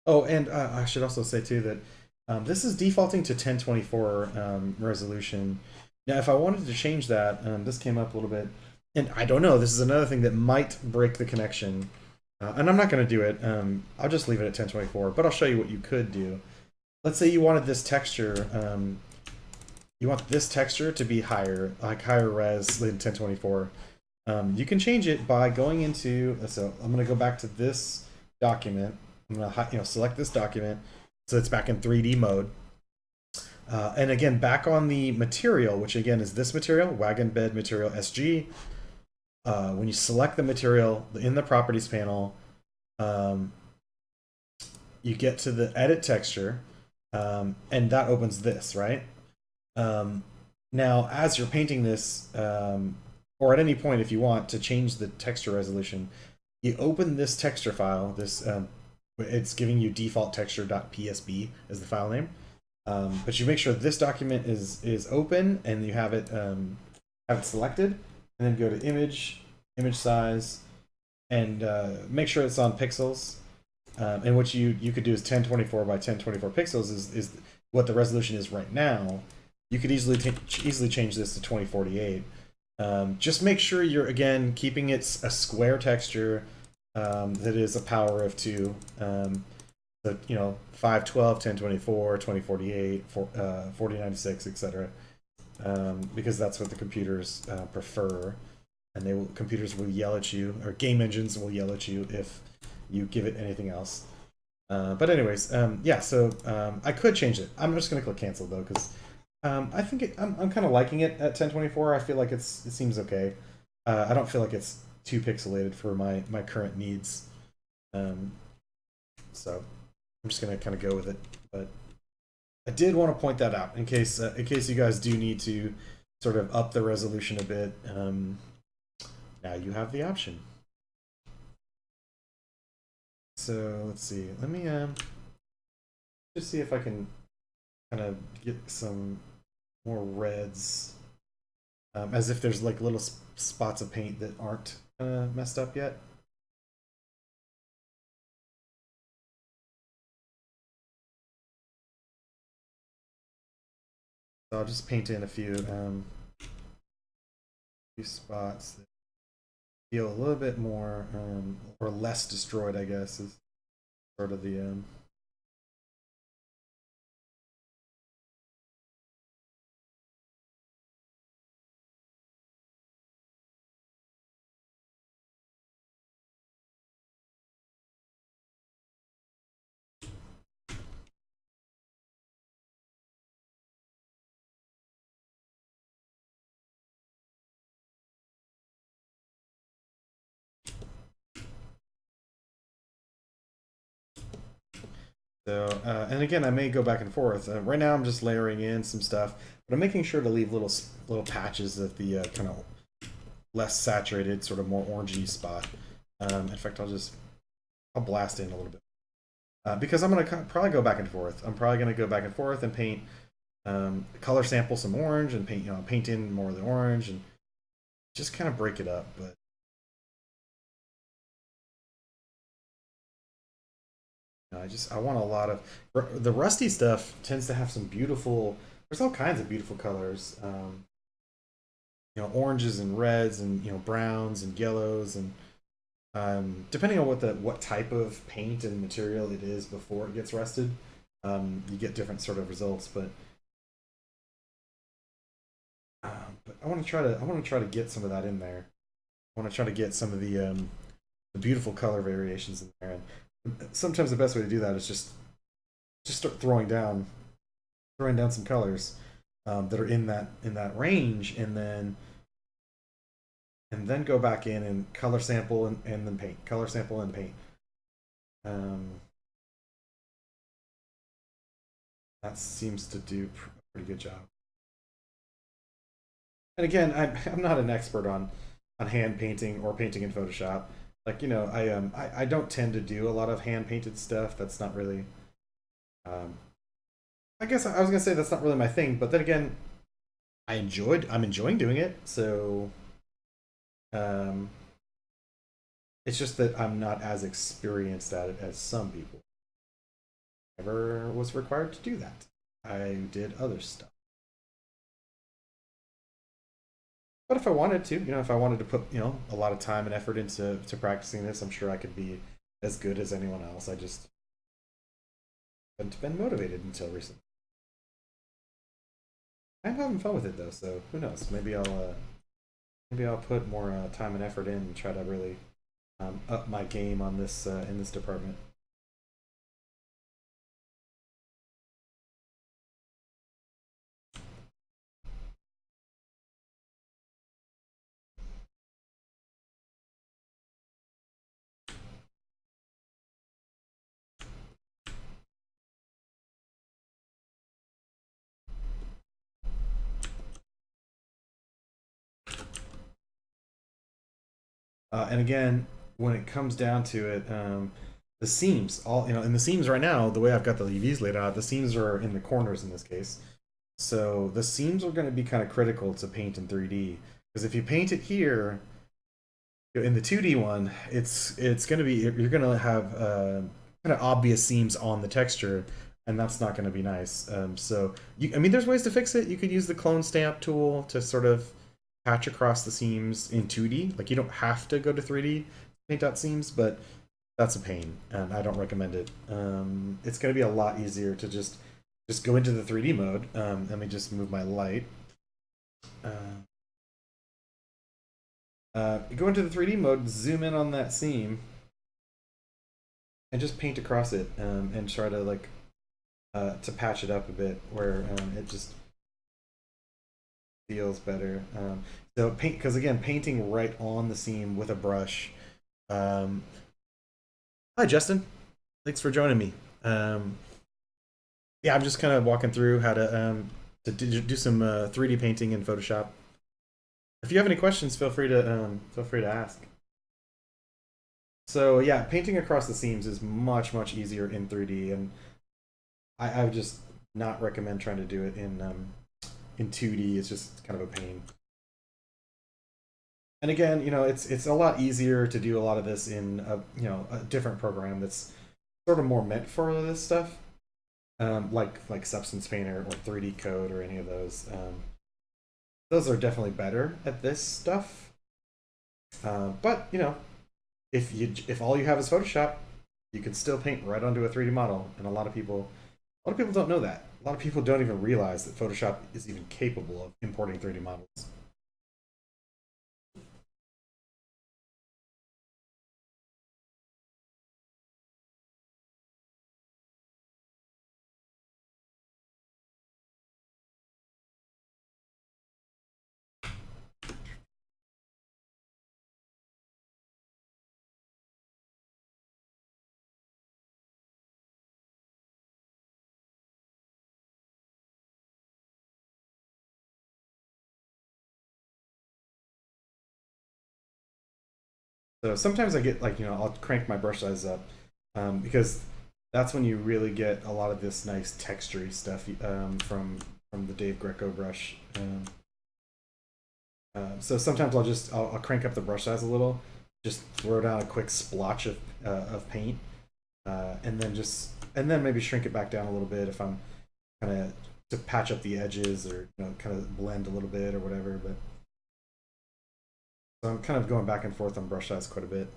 Oh, and I should also say too that this is defaulting to 1024 resolution. Now, if I wanted to change that, this came up a little bit, and I don't know. This is another thing that might break the connection, and I'm not going to do it. I'll just leave it at 1024, but I'll show you what you could do. Let's say you wanted this texture. You want this texture to be higher, like higher res than 1024. You can change it by going into. So I'm going to go back to this document. I'm going to select this document so it's back in 3D mode. And again, back on the material, which again is this material, Wagon Bed Material SG. When you select the material in the properties panel, you get to the edit texture, and that opens this, right? Now, as you're painting this, or at any point if you want to change the texture resolution, you open this texture file. It's giving you default texture.psb as the file name. But you make sure this document is open and you have it selected, and then go to image size, and make sure it's on pixels. And what you could do is 1024 by 1024 pixels is what the resolution is right now. You could easily change this to 2048. Just make sure you're again keeping it a square texture that is a power of 2. So 512, 1024, 2048, 4096, etc. Because that's what the computers prefer, and computers will yell at you, or game engines will yell at you if you give it anything else. But anyways, yeah. So I could change it. I'm just gonna click cancel though, because I think I'm kind of liking it at 1024. I feel like it seems okay. I don't feel like it's too pixelated for my current needs. So I'm just gonna kind of go with it. But I did want to point that out in case you guys do need to sort of up the resolution a bit. Now you have the option. So let's see. Let me just see if I can kind of get some more reds, as if there's like little spots of paint that aren't messed up yet. So I'll just paint in a few spots that feel a little bit more or less destroyed, I guess, is sort of the So, and again, I may go back and forth. Right now, I'm just layering in some stuff, but I'm making sure to leave little patches of the kind of less saturated, sort of more orangey spot. In fact, I'll blast in a little bit because I'm gonna probably go back and forth. I'm probably gonna go back and forth and paint, color sample some orange and paint in more of the orange and just kind of break it up. But I want a lot of the rusty stuff tends to have some beautiful. There's all kinds of beautiful colors. Oranges and reds and browns and yellows, and depending on what type of paint and material it is before it gets rusted, you get different sort of results. But I want to try to get some of that in there. I want to try to get some of the beautiful color variations in there. And sometimes the best way to do that is just start throwing down some colors that are in that range, and then go back in and color sample and then paint, color sample and paint. That seems to do a pretty good job. And again, I'm not an expert on hand painting or painting in Photoshop. Like I don't tend to do a lot of hand painted stuff. That's not really. Um, I guess I was gonna say that's not really my thing, but then again, I'm enjoying doing it. So um, it's just that I'm not as experienced at it as some people. never was required to do that. I did other stuff. But if I wanted to, if I wanted to put, a lot of time and effort into practicing this, I'm sure I could be as good as anyone else. I just haven't been motivated until recently. I'm having fun with it though, so who knows? Maybe I'll put more time and effort in and try to really up my game on this in this department. And again, when it comes down to it, the seams, all in the seams right now, the way I've got the EVs laid out, the seams are in the corners in this case. So the seams are going to be kind of critical to paint in 3D because if you paint it here in the 2D one, it's going to be you're going to have kind of obvious seams on the texture, and that's not going to be nice. I mean, there's ways to fix it. You could use the clone stamp tool to sort of patch across the seams in 2D. Like you don't have to go to 3D paint out seams, but that's a pain, and I don't recommend it. It's going to be a lot easier to just go into the 3D mode. Let me just move my light. Go into the 3D mode, zoom in on that seam, and just paint across it, and try to to patch it up a bit where it just feels better. So paint, because again, painting right on the seam with a brush. Hi, Justin. Thanks for joining me. Yeah, I'm just kind of walking through how to do some 3D painting in Photoshop. If you have any questions, feel free to ask. So yeah, painting across the seams is much easier in 3D, and I would just not recommend trying to do it in 2D. It's just kind of a pain. And again, it's a lot easier to do a lot of this in a different program that's sort of more meant for this stuff, like Substance Painter or 3D Code or any of those. Those are definitely better at this stuff. But if all you have is Photoshop, you can still paint right onto a 3D model, and a lot of people don't know that. A lot of people don't even realize that Photoshop is even capable of importing 3D models. So sometimes I get I'll crank my brush size up because that's when you really get a lot of this nice textury stuff from the Dave Greco brush. So sometimes I'll crank up the brush size a little, just throw down a quick splotch of paint, and then maybe shrink it back down a little bit if I'm kind of to patch up the edges or kind of blend a little bit or whatever. But so I'm kind of going back and forth on brush size quite a bit.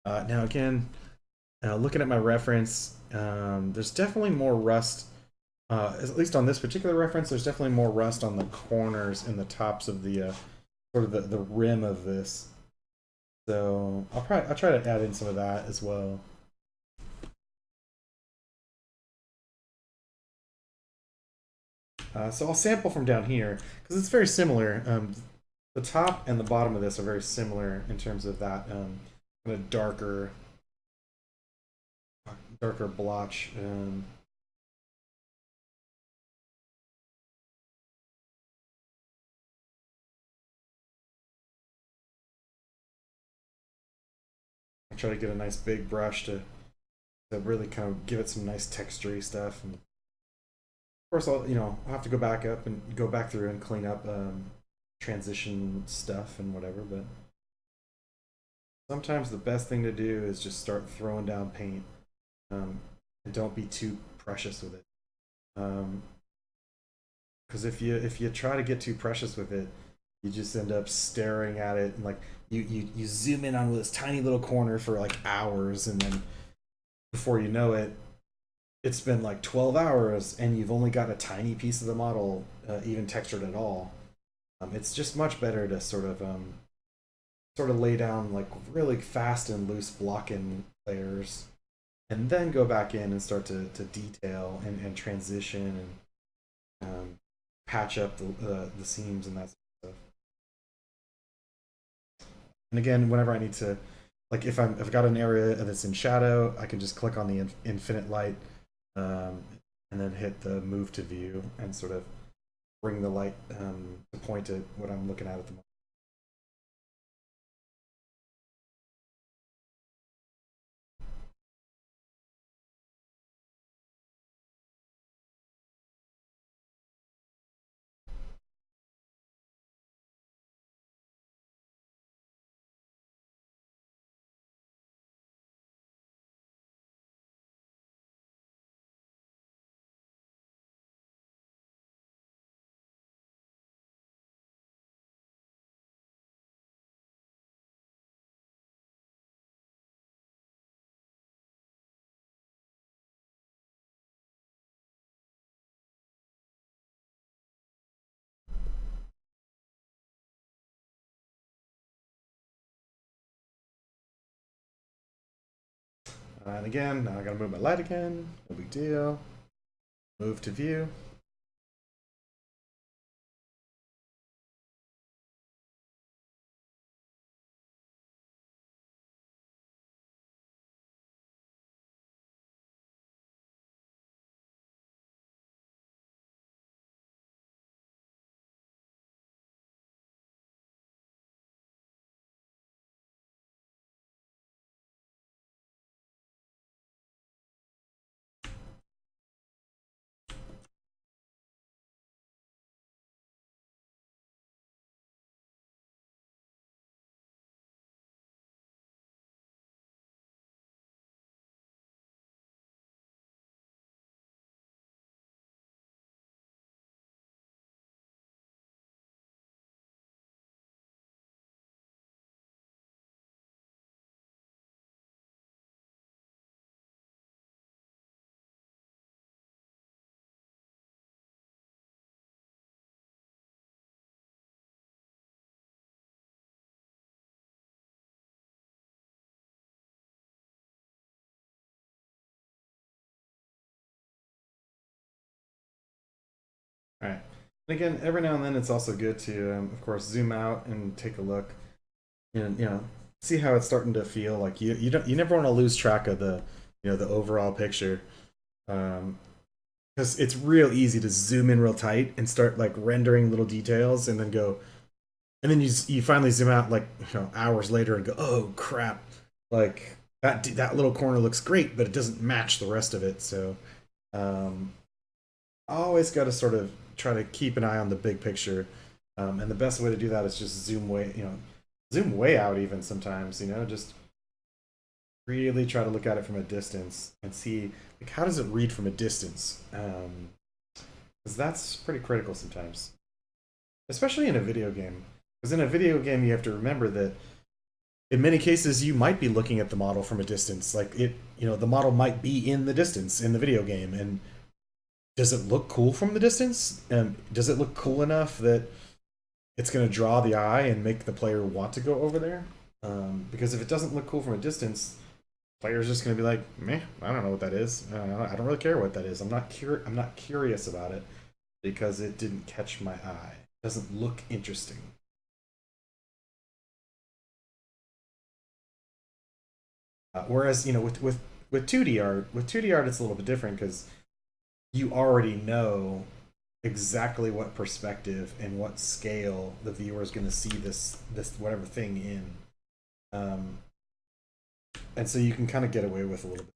Now again, looking at my reference, there's definitely more rust. At least on this particular reference, there's definitely more rust on the corners and the tops of the sort of the rim of this. So I'll try to add in some of that as well. So I'll sample from down here because it's very similar. The top and the bottom of this are very similar in terms of that kind of darker blotch. I try to get a nice big brush to really kind of give it some nice textury stuff. And of course, I'll have to go back up and go back through and clean up transition stuff and whatever, but sometimes the best thing to do is just start throwing down paint, and don't be too precious with it. Because if you try to get too precious with it, you just end up staring at it, and like you zoom in on this tiny little corner for like hours, and then before you know it, it's been like 12 hours and you've only got a tiny piece of the model even textured at all. It's just much better to sort of lay down like really fast and loose blocking layers, and then go back in and start to detail and transition and patch up the seams and that sort of stuff. And again, whenever I need to, like if I've got an area that's in shadow, I can just click on the infinite light, um, and then hit the move to view and sort of bring the light to point at what I'm looking at the moment. And again, now I gotta move my light again. No big deal. Move to view. All right. And again, every now and then it's also good to, of course, zoom out and take a look, and see how it's starting to feel. Like you never want to lose track of the overall picture, because it's real easy to zoom in real tight and start like rendering little details, and then go, and then you finally zoom out like hours later and go, oh crap, like that little corner looks great, but it doesn't match the rest of it. So um, always got to sort of try to keep an eye on the big picture, and the best way to do that is just zoom way out even sometimes. Just really try to look at it from a distance and see like how does it read from a distance, because that's pretty critical sometimes, especially in a video game. Because in a video game, you have to remember that in many cases you might be looking at the model from a distance. Like the model might be in the distance in the video game, and does it look cool from the distance? Does it look cool enough that it's going to draw the eye and make the player want to go over there? Because if it doesn't look cool from a distance, player's just going to be like, meh, I don't know what that is. I don't really care what that is. I'm not curious about it because it didn't catch my eye. It doesn't look interesting. Whereas with 2D art, it's a little bit different because you already know exactly what perspective and what scale the viewer is going to see this whatever thing in, um, and so you can kind of get away with a little bit.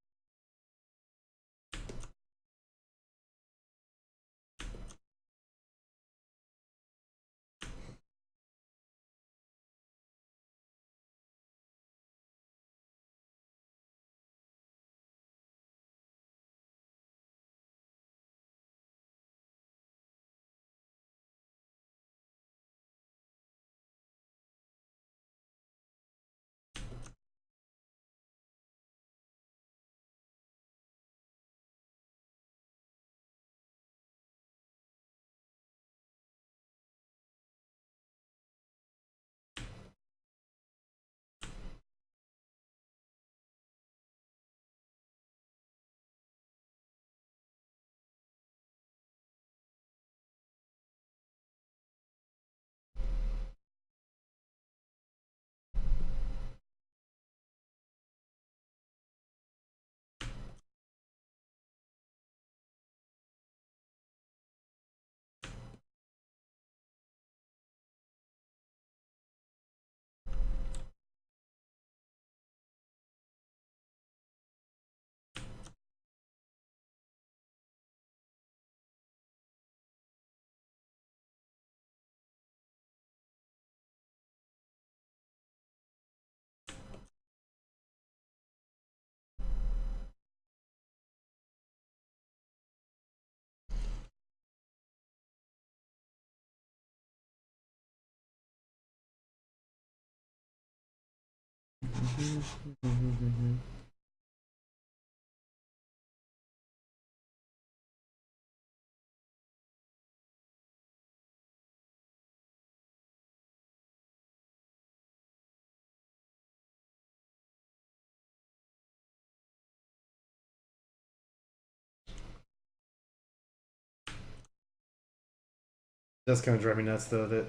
Does kind of drive me nuts though that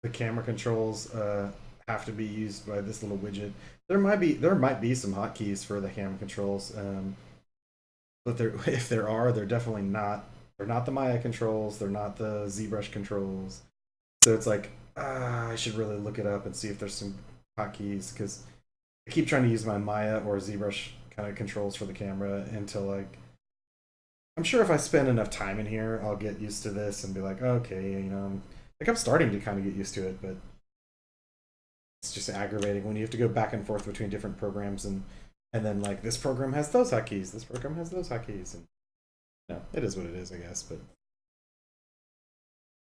the camera controls have to be used by this little widget. There might be some hotkeys for the camera controls, but there if there are, they're definitely not. They're not the Maya controls. They're not the ZBrush controls. So it's like I should really look it up and see if there's some hotkeys because I keep trying to use my Maya or ZBrush kind of controls for the camera until like I'm sure if I spend enough time in here, I'll get used to this and be like, okay, like I'm starting to kind of get used to it, but it's just aggravating when you have to go back and forth between different programs and then like this program has those hotkeys, this program has those hotkeys, and no, it is what it is, I guess, but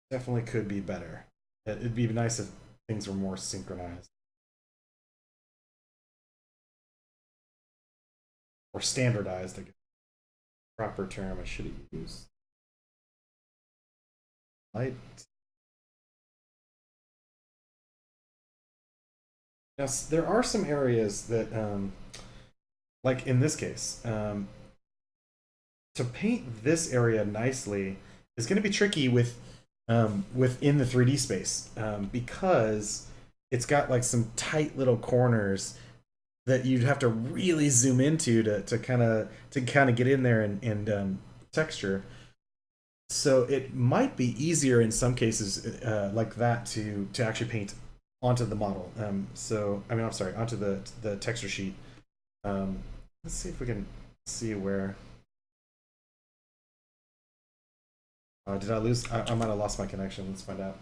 definitely could be better. It'd be nice if things were more synchronized or standardized. I guess proper term I should have used. Light. Yes, there are some areas that, like in this case, to paint this area nicely is going to be tricky within the 3D space because it's got like some tight little corners that you'd have to really zoom into to kind of get in there and texture. So it might be easier in some cases like that to actually paint onto the model. So I mean, I'm sorry, onto the texture sheet. Let's see if we can see where. Did I lose? I might have lost my connection. Let's find out.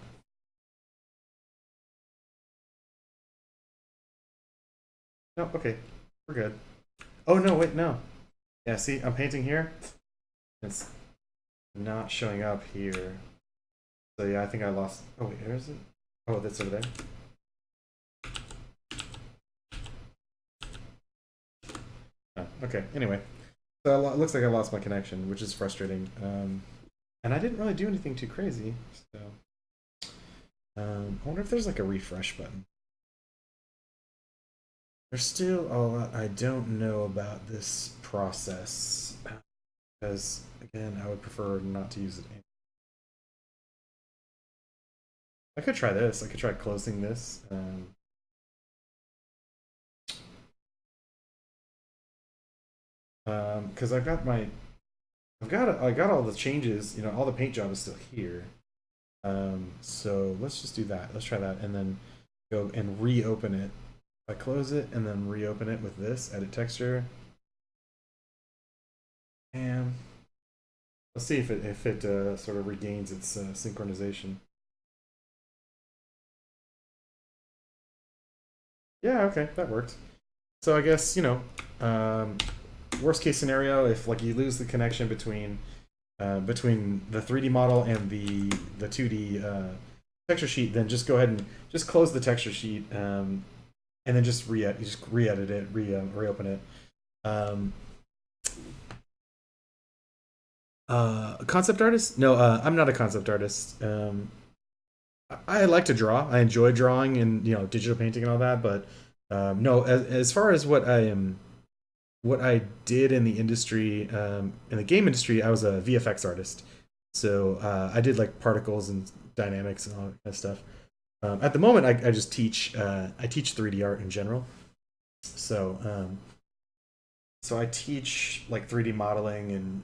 No, okay, we're good. Oh no, wait, no. Yeah, see, I'm painting here. It's not showing up here. So yeah, I think I lost. Oh wait, where is it? Oh, that's over there. Oh, okay. Anyway, so it looks like I lost my connection, which is frustrating. And I didn't really do anything too crazy. So I wonder if there's like a refresh button. There's still a lot I don't know about this process because again, I would prefer not to use it. I could try this. I could try closing this. Because I got all the changes. All the paint job is still here. So let's just do that. Let's try that, and then go and reopen it. I close it and then reopen it with this, edit texture, and let's see if it sort of regains its synchronization. Yeah, okay, that worked. So I guess worst case scenario, if like you lose the connection between the 3D model and the 2D texture sheet, then just go ahead and just close the texture sheet, and then just re-edit it, reopen it. Um, Concept artist? No, I'm not a concept artist. I like to draw. I enjoy drawing and digital painting and all that, but no. As far as what I did in the industry, in the game industry, I was a VFX artist. So I did like particles and dynamics and all that kind of stuff. At the moment, I just teach. I teach 3D art in general. So I teach like 3D modeling and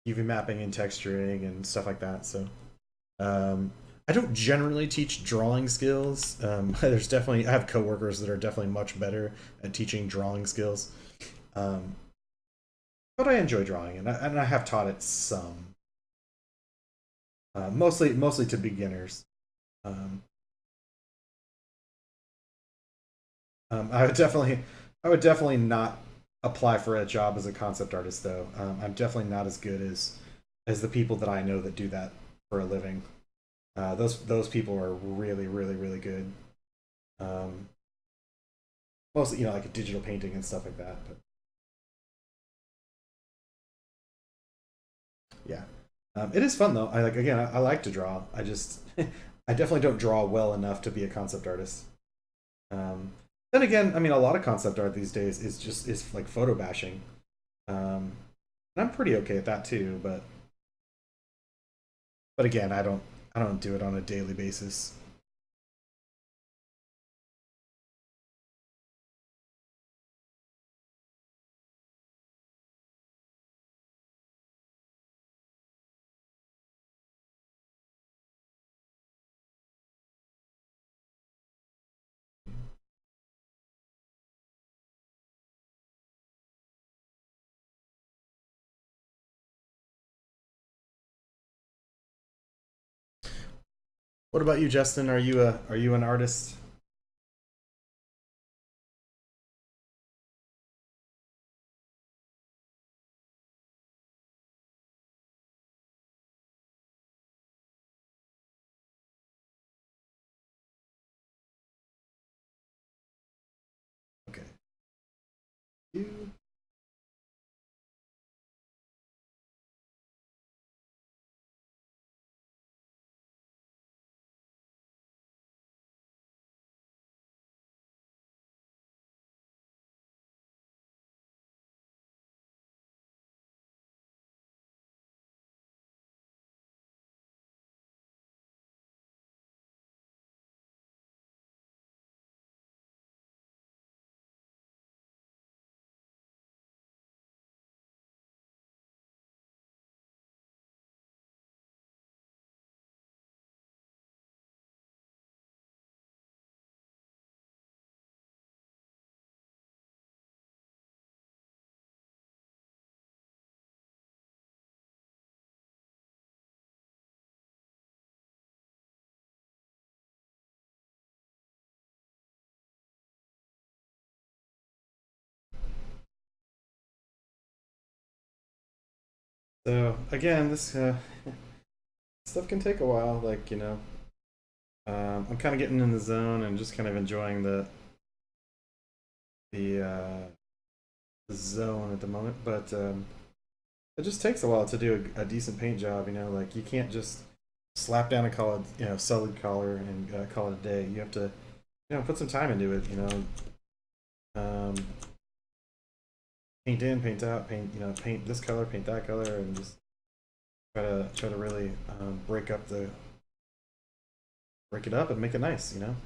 UV mapping and texturing and stuff like that. So I don't generally teach drawing skills. There's definitely I have coworkers that are definitely much better at teaching drawing skills. Um, but I enjoy drawing, and I have taught it some, mostly to beginners. Um, I would definitely not apply for a job as a concept artist, though. I'm definitely not as good as the people that I know that do that for a living. Those people are really really really good. Um, mostly, like a digital painting and stuff like that. But yeah, it is fun though. I like again. I like to draw. I just I definitely don't draw well enough to be a concept artist. Um, then again, I mean, a lot of concept art these days is like photo bashing. Um, and I'm pretty okay at that too. But again, I don't do it on a daily basis. What about you, Justin? Are you an artist? Okay. You. So again, this stuff can take a while. Like I'm kind of getting in the zone and just kind of enjoying the zone at the moment. But it just takes a while to do a decent paint job. Like you can't just slap down a color, solid color and call it a day. You have to, put some time into it. Um, paint in, paint out, paint this color, paint that color, and just try to really break it up and make it nice. And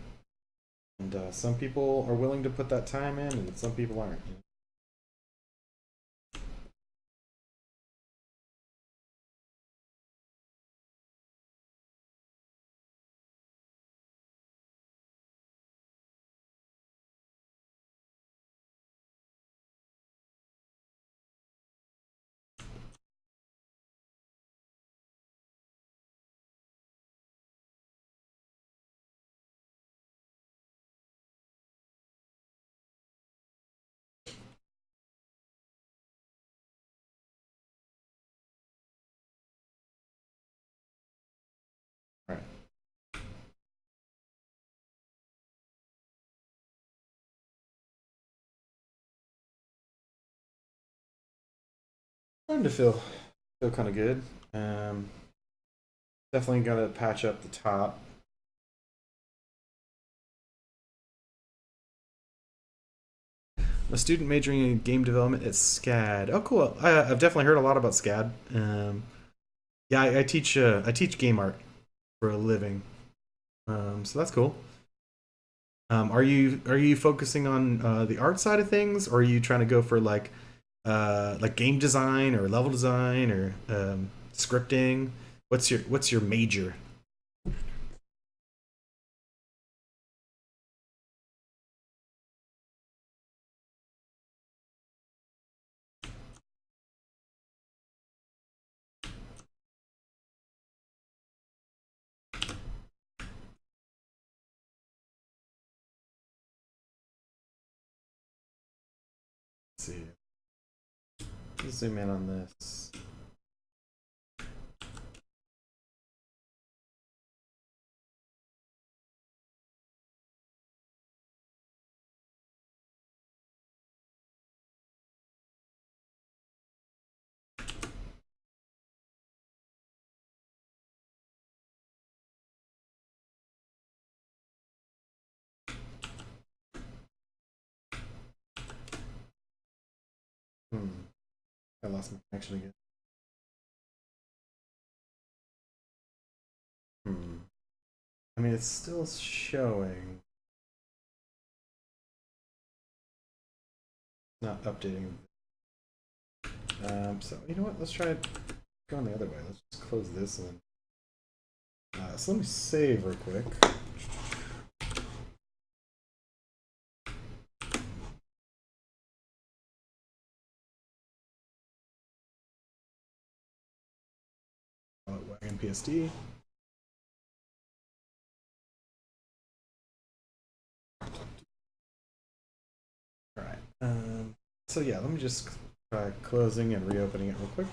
some people are willing to put that time in, and some people aren't. All right, starting to feel kind of good. Um, Definitely got to patch up the top. A student majoring in game development at SCAD. Oh, cool. I've definitely heard a lot about SCAD. Yeah, I teach game art for a living. So that's cool. Are you focusing on the art side of things, or are you trying to go for like game design or level design or scripting? What's your major? Let's see. Let's zoom in on this. Hmm. I lost my connection again. Hmm. I mean, it's still showing. Not updating. So you know what? Let's try it going the other way. Let's just close this and so let me save real quick. Wagon PSD. All right. So yeah, let me just try closing and reopening it real quick.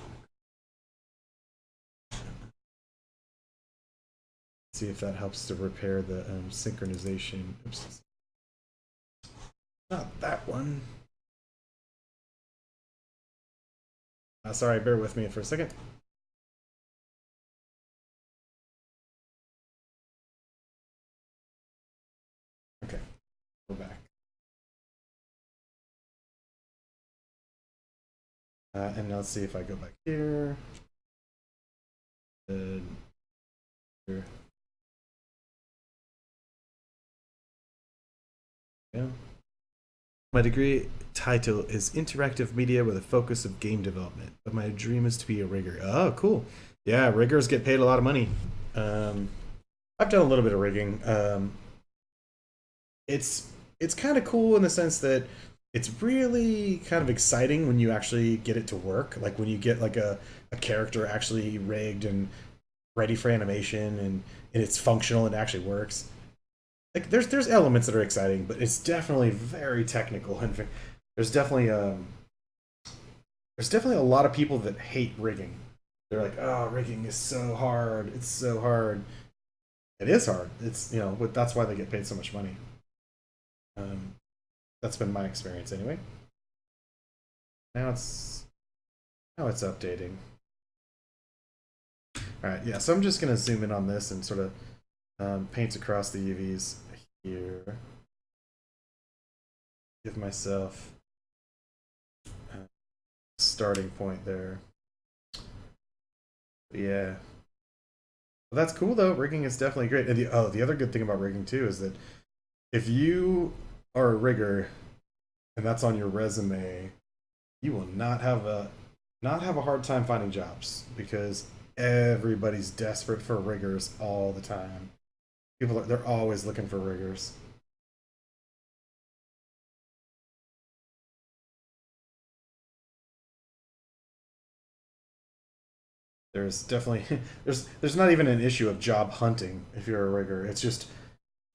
See if that helps to repair the synchronization. Oops. Not that one. Sorry, bear with me for a second. Okay, go back. And now let's see if I go back here. Here. Yeah. My degree title is interactive media with a focus of game development, but my dream is to be a rigger. Oh, cool. Yeah, riggers get paid a lot of money. Um, I've done a little bit of rigging. It's kind of cool in the sense that it's really kind of exciting when you actually get it to work. Like when you get like a character actually rigged and ready for animation and it's functional and it actually works. Like there's elements that are exciting, but it's definitely very technical and there's definitely there's definitely a lot of people that hate rigging. They're like, oh, rigging is so hard. It's so hard. It is hard. It's but that's why they get paid so much money. Um, that's been my experience anyway. Now it's updating. All right, yeah. So I'm just gonna zoom in on this and sort of paint across the UVs here. Give myself a starting point there. Yeah. Well, that's cool though. Rigging is definitely great. And the other good thing about rigging too is that if you are a rigger and that's on your resume, you will not have a hard time finding jobs because everybody's desperate for riggers all the time. They're always looking for riggers. There's definitely there's not even an issue of job hunting if you're a rigger. It's just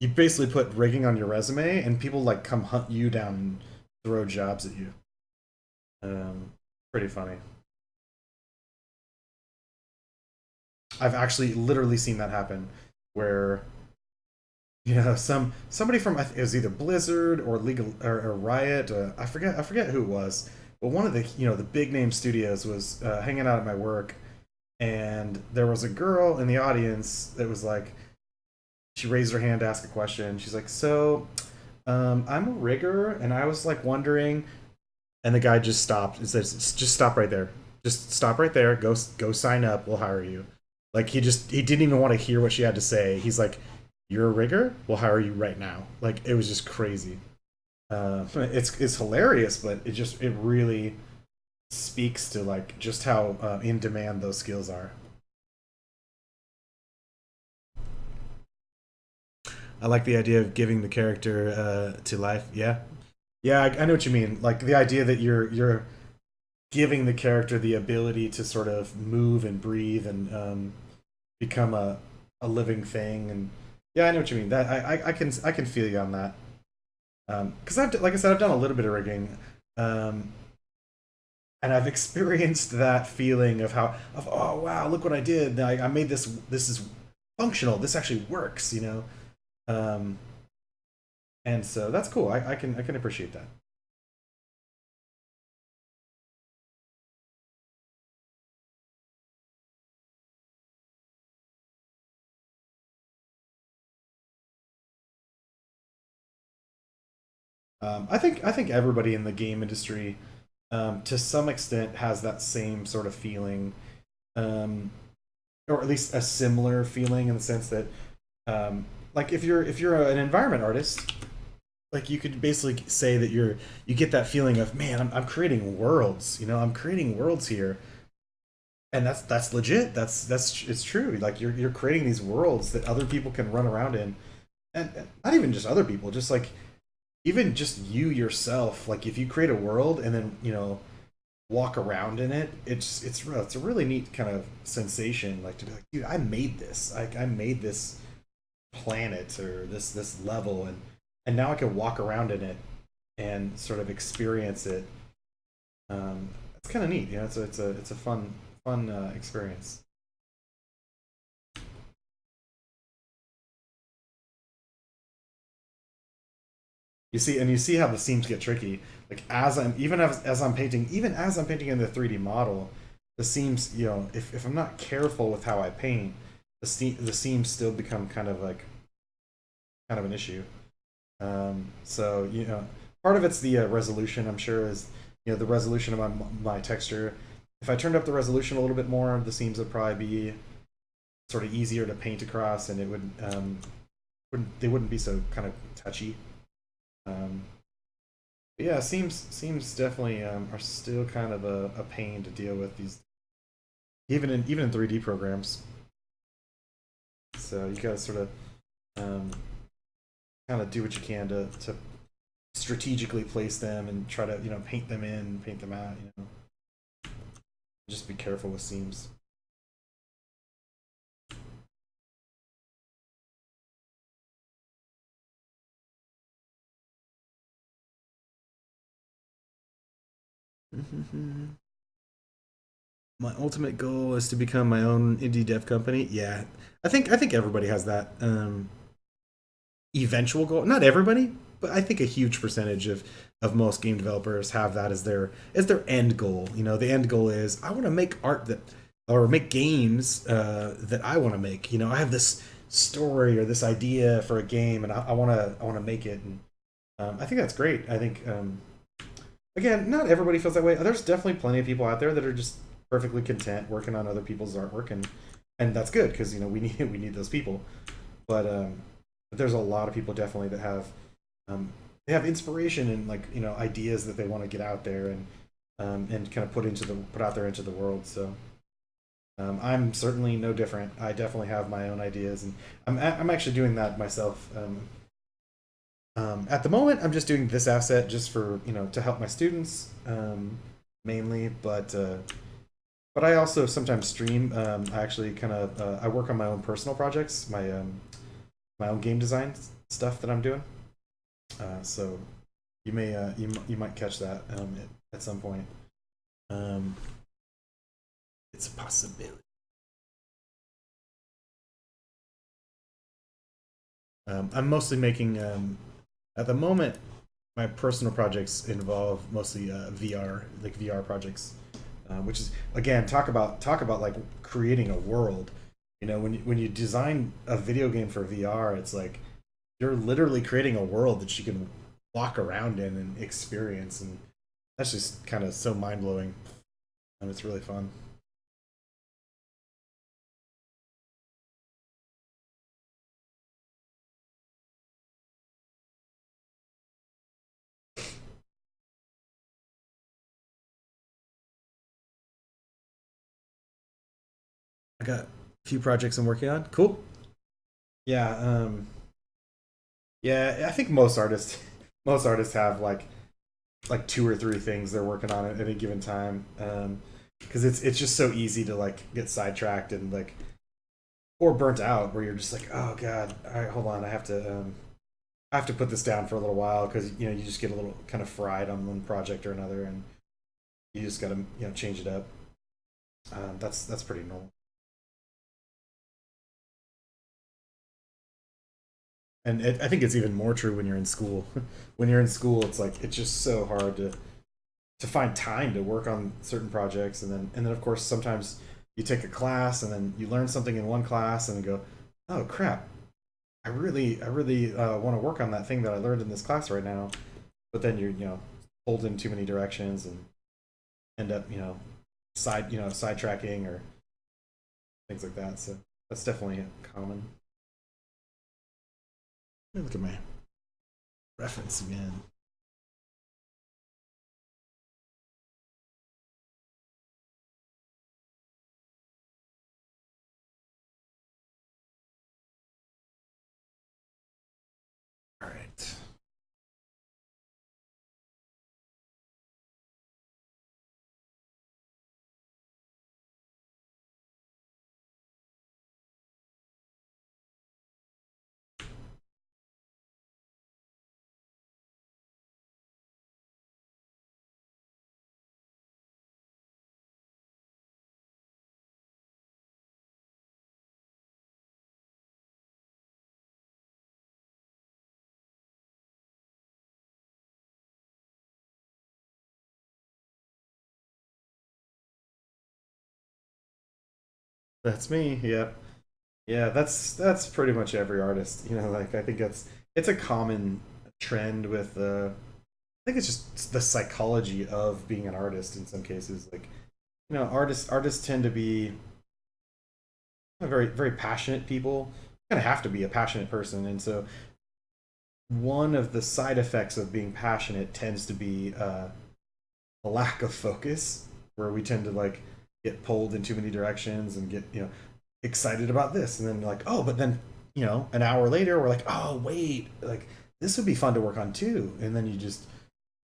you basically put rigging on your resume and people like come hunt you down and throw jobs at you. Pretty funny. I've actually literally seen that happen where somebody from it was either Blizzard or Legal or Riot. I forget who it was, but one of the the big name studios was hanging out at my work, and there was a girl in the audience that was like, she raised her hand to ask a question. She's like, "So, I'm a rigger, and I was like wondering," and the guy just stopped and says, "Just stop right there. Just stop right there. Go sign up. We'll hire you." Like he didn't even want to hear what she had to say. He's like, "You're a rigger. We'll hire you right now." Like it was just crazy. It's hilarious, but it really speaks to like just how in demand those skills are. I like the idea of giving the character to life. Yeah, yeah, I know what you mean. Like the idea that you're giving the character the ability to sort of move and breathe and become a living thing. And yeah, I know what you mean. That I can feel you on that. Because like I said, I've done a little bit of rigging, um, and I've experienced that feeling of oh wow, look what I did. I made this. This is functional. This actually works. Um, and so that's cool. I can appreciate that. I think everybody in the game industry. to some extent has that same sort of feeling, um, or at least a similar feeling in the sense that, like if you're an environment artist, like you could basically say that you get that feeling of, man, I'm creating worlds, I'm creating worlds here, and that's legit. That's it's true. Like you're creating these worlds that other people can run around in, and not even just other people, just like even just you yourself. Like if you create a world and then walk around in it, it's a really neat kind of sensation. Like to be like, dude, I made this. I made this planet or this level, and now I can walk around in it and sort of experience it. It's kind of neat. It's a fun experience. You see how the seams get tricky. Like as I'm painting, even as I'm painting in the 3D model, the seams, if I'm not careful with how I paint, the seams still become kind of an issue. So part of it's the resolution. I'm sure is the resolution of my texture. If I turned up the resolution a little bit more, the seams would probably be sort of easier to paint across, and it wouldn't be so kind of touchy. Um, but yeah, seems definitely are still kind of a pain to deal with these, even in 3D programs. So you gotta sort of um, kind of do what you can to strategically place them and try to paint them in, paint them out. Just be careful with seams. My ultimate goal is to become my own indie dev company. Yeah, I think everybody has that eventual goal. Not everybody, but I think a huge percentage of most game developers have that as their end goal. The end goal is I want to make art that or make games that I want to make. I have this story or this idea for a game, and I want to make it. And I think that's great. I think again, not everybody feels that way. There's definitely plenty of people out there that are just perfectly content working on other people's artwork, and that's good because we need those people. But there's a lot of people definitely that um, they have inspiration and like ideas that they want to get out there and kind of put out there into the world. So I'm certainly no different. I definitely have my own ideas, and I'm actually doing that myself. At the moment, I'm just doing this asset just for to help my students mainly, but I also sometimes stream. I actually kind of I work on my own personal projects, my own game design stuff that I'm doing. So you might catch that at some point. Um, it's a possibility. I'm mostly making at the moment my personal projects involve mostly VR, like VR projects, which is again talk about like creating a world. When you design a video game for VR, it's like you're literally creating a world that you can walk around in and experience, and that's just kind of so mind blowing, and it's really fun. I got a few projects I'm working on. Cool. Yeah. Yeah. I think most artists have like two or three things they're working on at any given time. Because it's just so easy to like get sidetracked and like or burnt out where you're just like, oh god, all right, hold on, I have to put this down for a little while because you just get a little kind of fried on one project or another, and you just got to change it up. That's pretty normal. And I think it's even more true when you're in school. When you're in school, it's like it's just so hard to find time to work on certain projects, and then of course sometimes you take a class and then you learn something in one class and go, oh crap, I really want to work on that thing that I learned in this class right now, but then you're pulled in too many directions, and end up sidetracking or things like that. So that's definitely common. Let me look at my reference again. All right. That's me. Yeah. Yeah, that's pretty much every artist. Like I think it's a common trend with I think it's just the psychology of being an artist in some cases. Like, artists tend to be very very passionate people. You kind of have to be a passionate person, and so one of the side effects of being passionate tends to be a lack of focus, where we tend to like get pulled in too many directions and get excited about this, and then like, oh, but then an hour later we're like, oh wait, like this would be fun to work on too, and then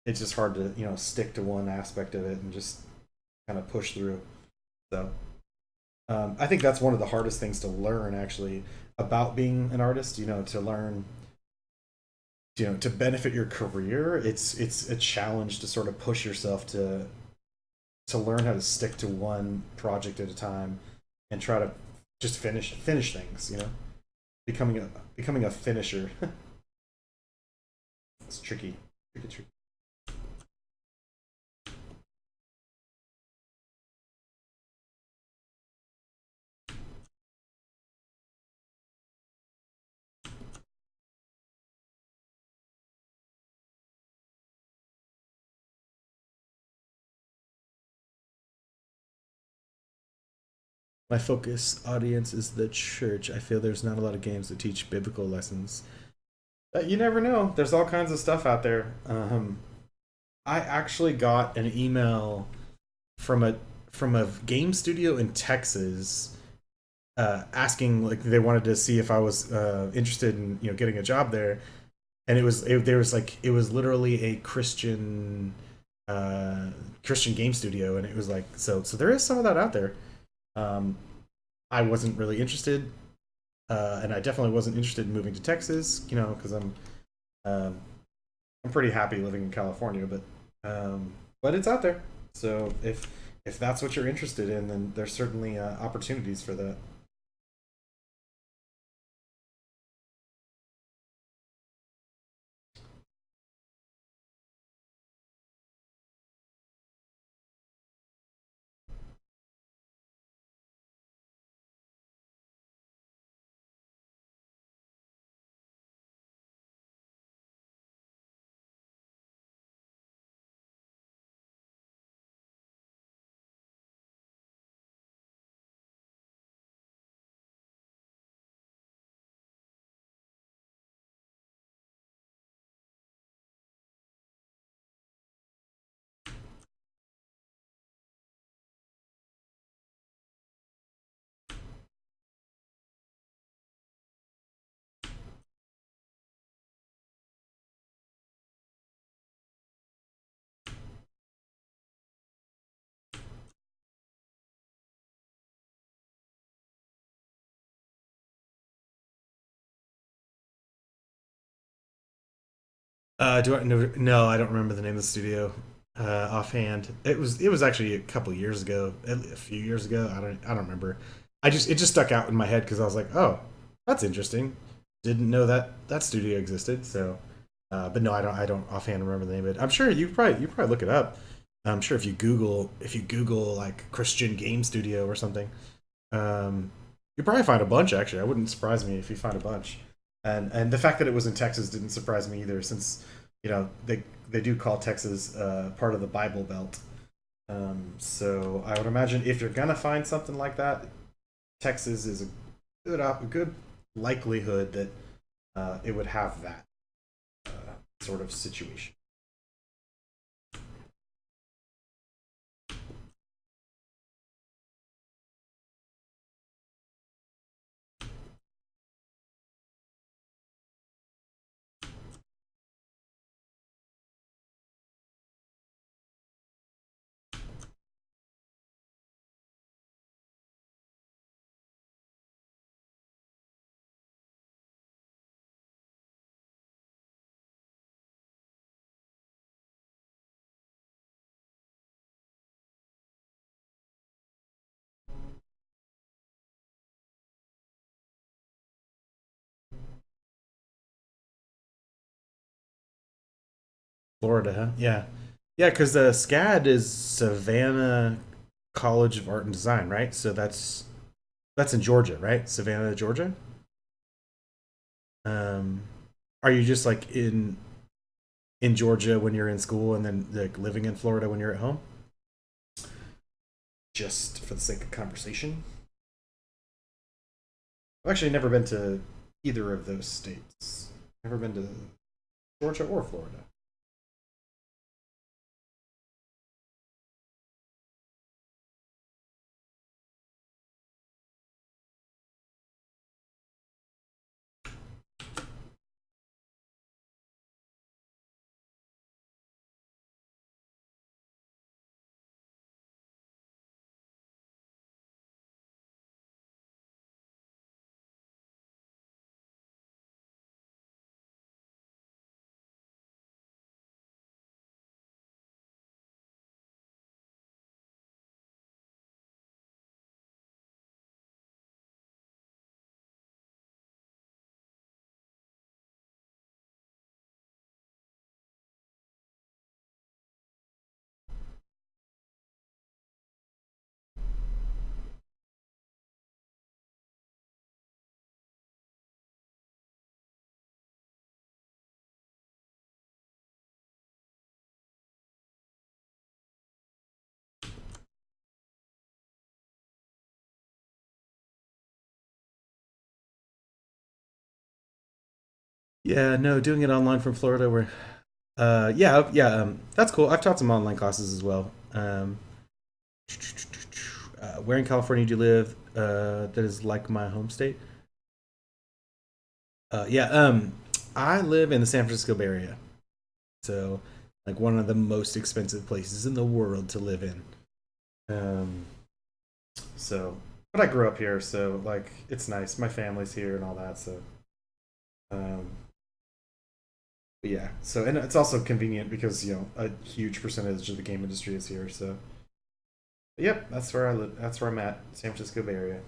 it's just hard to stick to one aspect of it and just kind of push through. So I think that's one of the hardest things to learn actually about being an artist. To learn to benefit your career. It's a challenge to sort of push yourself to learn how to stick to one project at a time and try to just finish things. Becoming a finisher. It's tricky, tricky, tricky. My focus audience is the church. I feel there's not a lot of games that teach biblical lessons. You never know. There's all kinds of stuff out there. I actually got an email from a game studio in Texas, asking, like, they wanted to see if I was interested in getting a job there, and there was like, it was literally a Christian game studio, and it was like, so there is some of that out there. Um, I wasn't really interested, and I definitely wasn't interested in moving to Texas, because um, I'm pretty happy living in California, but it's out there. So if that's what you're interested in, then there's certainly opportunities for that. Do I no, no, I don't remember the name of the studio offhand. It was actually a couple years ago, a few years ago. I don't remember. It just stuck out in my head because I was like, oh, that's interesting. Didn't know that studio existed. So, but no, I don't offhand remember the name of it. I'm sure you probably look it up. I'm sure if you Google like Christian Game Studio or something, you probably find a bunch. Actually, I wouldn't surprise me if you find a bunch. And the fact that it was in Texas didn't surprise me either, since they do call Texas part of the Bible Belt. So I would imagine if you're gonna find something like that, Texas is a good likelihood that it would have that sort of situation. Florida, huh? Yeah, yeah, because the SCAD is Savannah College of Art and Design, right? So that's in Georgia, right? Savannah, Georgia. Um, are you just like in Georgia when you're in school, and then like living in Florida when you're at home? Just for the sake of conversation. I've actually never been to either of those states. Never been to Georgia or Florida. Yeah, no, doing it online from Florida, where yeah, yeah, that's cool. I've taught some online classes as well. Where in California do you live? That is like my home state. Yeah, I live in the San Francisco Bay Area, so like one of the most expensive places in the world to live in. Um, so, but I grew up here, so like it's nice. My family's here and all that. So, um, but yeah. So, and it's also convenient because a huge percentage of the game industry is here. So, yep, that's where I live. That's where I'm at, San Francisco Bay Area.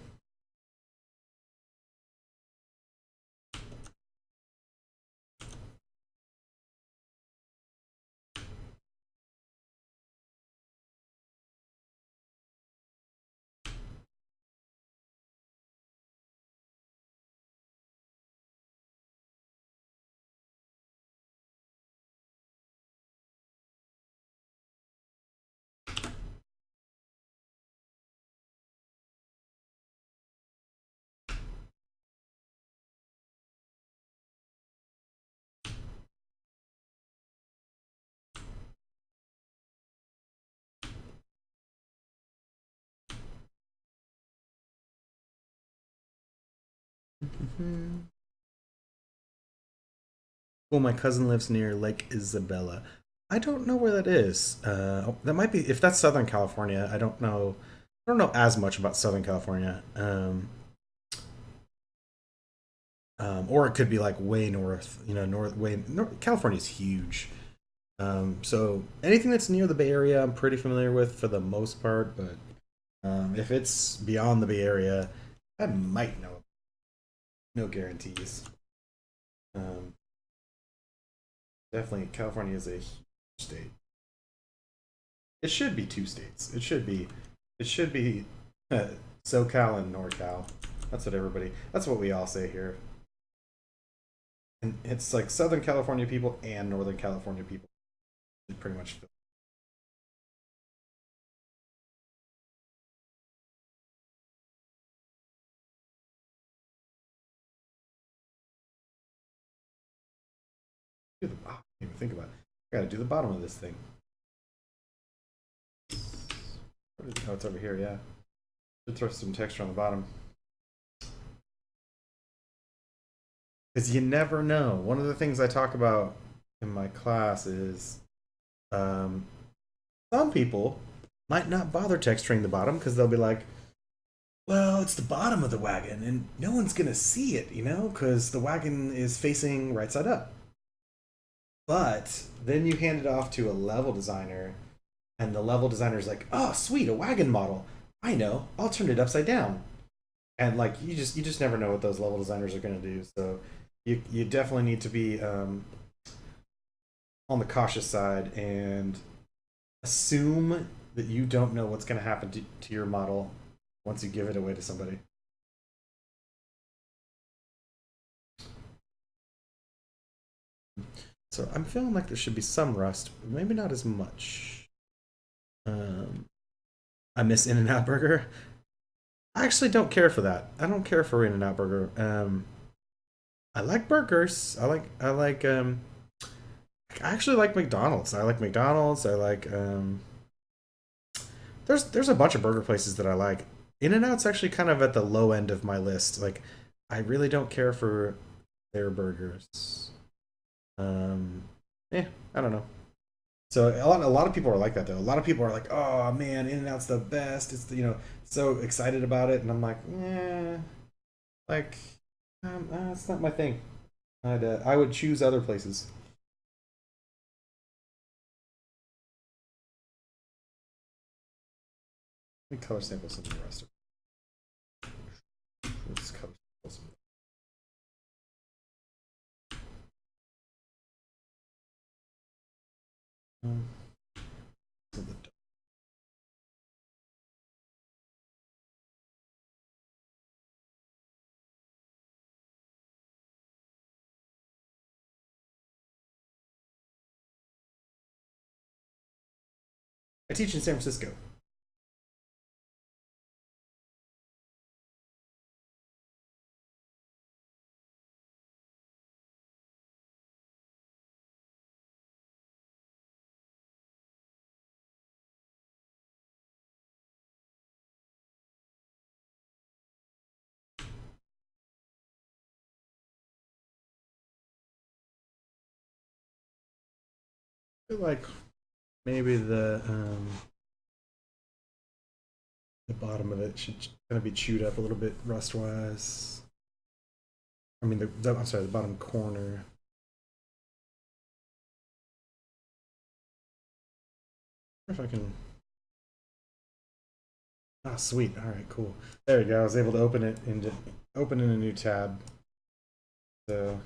Mhm. Well, my cousin lives near Lake Isabella. I don't know where that is. That might be if that's Southern California. I don't know. I don't know as much about Southern California. Or it could be like way north. California's huge. So anything that's near the Bay Area, I'm pretty familiar with for the most part. But if it's beyond the Bay Area, I might know. No guarantees. Um, Definitely, California is a huge state. It should be two states. It should be. It should be SoCal and NorCal. That's what everybody. That's what we all say here. And it's like Southern California people and Northern California people pretty much. I didn't even think about it. I gotta do the bottom of this thing. Oh, it's over here, yeah. Should throw some texture on the bottom. Because you never know. One of the things I talk about in my class is um, some people might not bother texturing the bottom because they'll be like, well, it's the bottom of the wagon and no one's going to see it, because the wagon is facing right side up. But then you hand it off to a level designer, and the level designer's like, oh, sweet, a wagon model. I know, I'll turn it upside down. And like you just never know what those level designers are going to do. So you definitely need to be on the cautious side and assume that you don't know what's going to happen to your model once you give it away to somebody. So I'm feeling like there should be some rust, but maybe not as much. Um, I miss In-N-Out Burger. I actually don't care for that. I don't care for In-N-Out Burger. I like burgers. I actually like McDonald's. I like McDonald's. I like there's a bunch of burger places that I like. In-N-Out's actually kind of at the low end of my list. Like I really don't care for their burgers. Um yeah, I don't know. So a lot of people are like that though. A lot of people are like, "Oh man, In-N-Out's the best." It's so excited about it, and I'm like, "Yeah, like it's not my thing." I would choose other places. Let me color sample some of the rest of it. Let's color sample some. Some of the I teach in San Francisco. I feel like maybe the bottom of it should kind of be chewed up a little bit rust wise. I mean, I'm sorry, the bottom corner. If I can. Ah, sweet. All right, cool. There we go. I was able to open in a new tab, so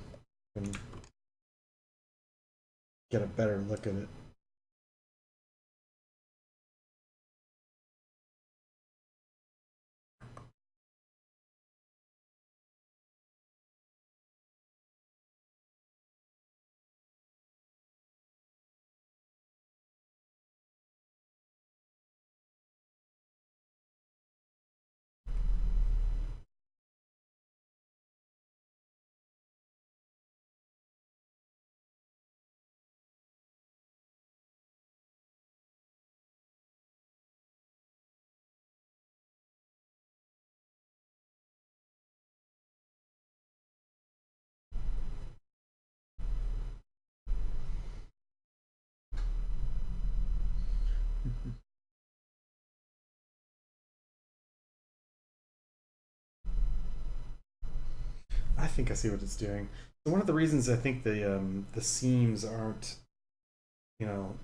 I can get a better look at it. I think I see what it's doing. So one of the reasons I think the seams aren't, you know,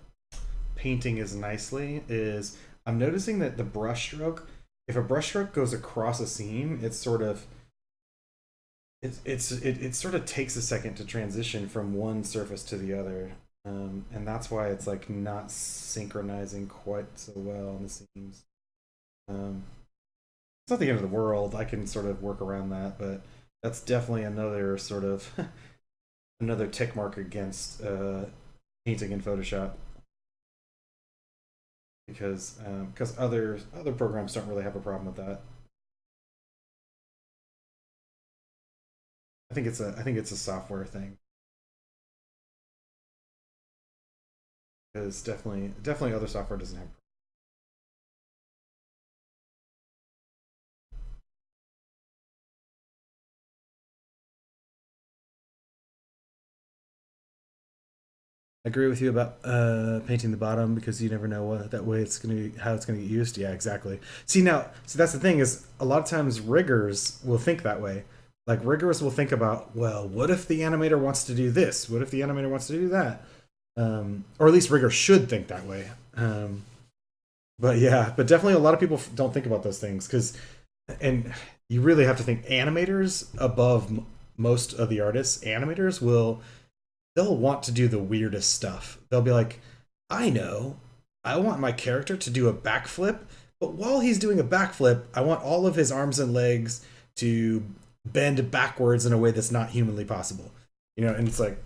painting as nicely is I'm noticing that the brush stroke, if a brush stroke goes across a seam, it sort of takes a second to transition from one surface to the other, and that's why it's like not synchronizing quite so well on the seams. Um, it's not the end of the world. I can sort of work around that, but that's definitely another sort of another tick mark against painting in Photoshop because other programs don't really have a problem with that. I think it's a software thing. because definitely other software doesn't have. I agree with you about painting the bottom because you never know what that way it's gonna how it's gonna get used. Yeah, exactly. See that's the thing is a lot of times riggers will think that way. Like riggers will think about, well, what if the animator wants to do this? What if the animator wants to do that? Or at least riggers should think that way. But yeah, but definitely a lot of people don't think about those things because, and you really have to think animators above most of the artists. Animators will they'll want to do the weirdest stuff. They'll be like, I know, I want my character to do a backflip, but while he's doing a backflip, I want all of his arms and legs to bend backwards in a way that's not humanly possible. And it's like,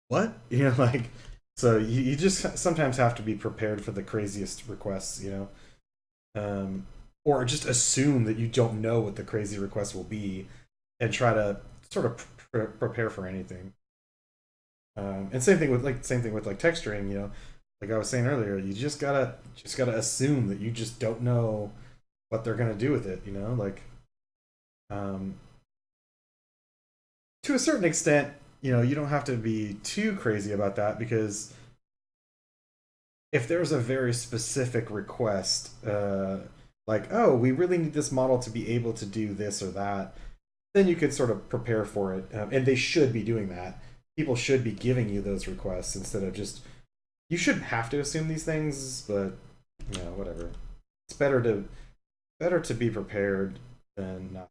what? Like, so you just sometimes have to be prepared for the craziest requests, or just assume that you don't know what the crazy request will be and try to sort of prepare for anything. And same thing with like texturing. Like I was saying earlier, you just gotta assume that you just don't know what they're gonna do with it. Like um, to a certain extent, you don't have to be too crazy about that because if there's a very specific request, like, oh, we really need this model to be able to do this or that, then you could sort of prepare for it. And they should be doing that. People should be giving you those requests instead of just. You shouldn't have to assume these things, but whatever. It's better to be prepared than not.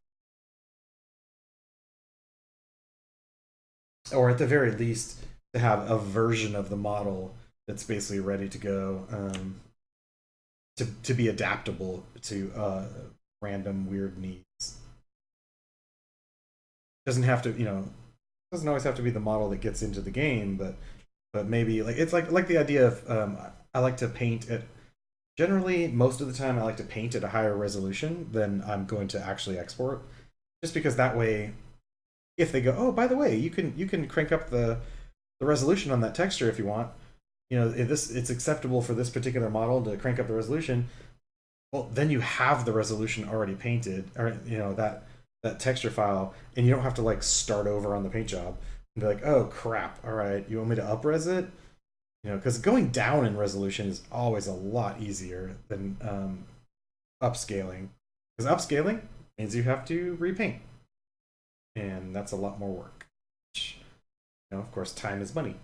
Or at the very least, to have a version of the model that's basically ready to go. To be adaptable to random weird needs. Doesn't have to doesn't always have to be the model that gets into the game, but maybe like it's like the idea of I like to paint at generally most of the time I like to paint at a higher resolution than I'm going to actually export, just because that way if they go, oh, by the way, you can crank up the resolution on that texture if you want. If it's acceptable for this particular model to crank up the resolution. Well, then you have the resolution already painted, or that texture file, and you don't have to like start over on the paint job and be like, oh crap, all right, you want me to upres it? Because going down in resolution is always a lot easier than upscaling. Because upscaling means you have to repaint, and that's a lot more work. Which, of course, time is money.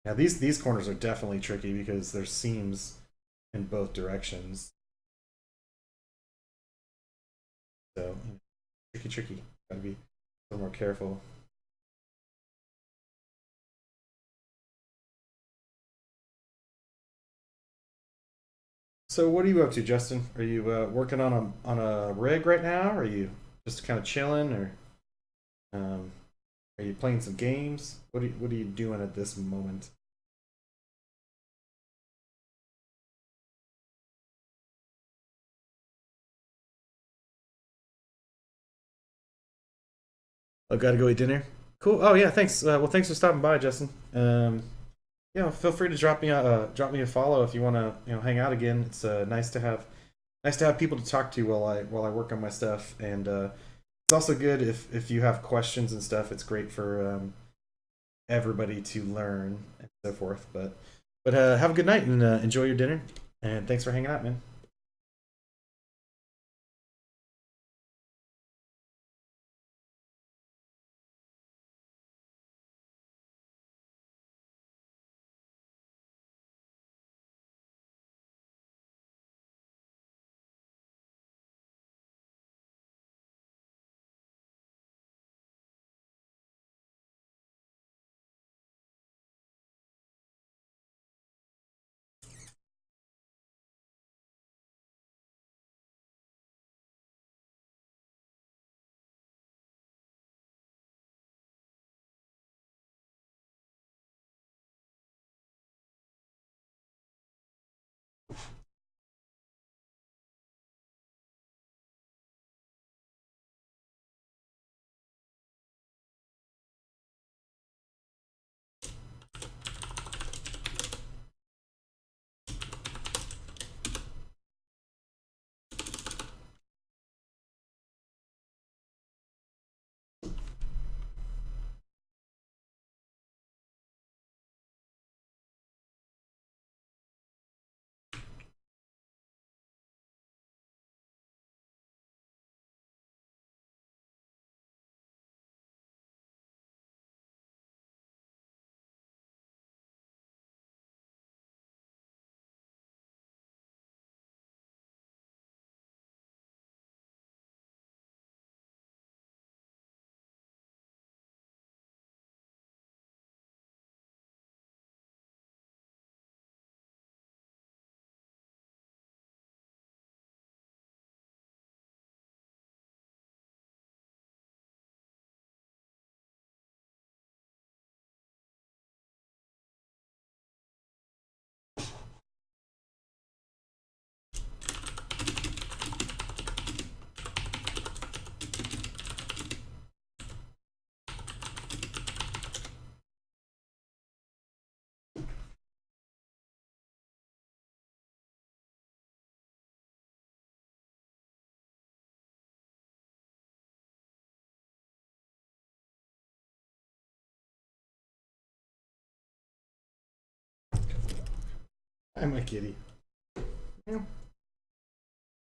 Now these corners are definitely tricky because there's seams in both directions. So tricky. Gotta be a little more careful. So what are you up to, Justin? Are you working on a rig right now? Or are you just kind of chilling, or um, are you playing some games? What are you doing at this moment? I gotta go eat dinner. Cool. Oh yeah, thanks. Well, thanks for stopping by, Justin. Feel free to drop me a follow if you want to hang out again. It's nice to have people to talk to while I work on my stuff, and it's also good if you have questions and stuff. It's great for everybody to learn and so forth. But have a good night and enjoy your dinner. And thanks for hanging out, man. Hi, my kitty. Yeah.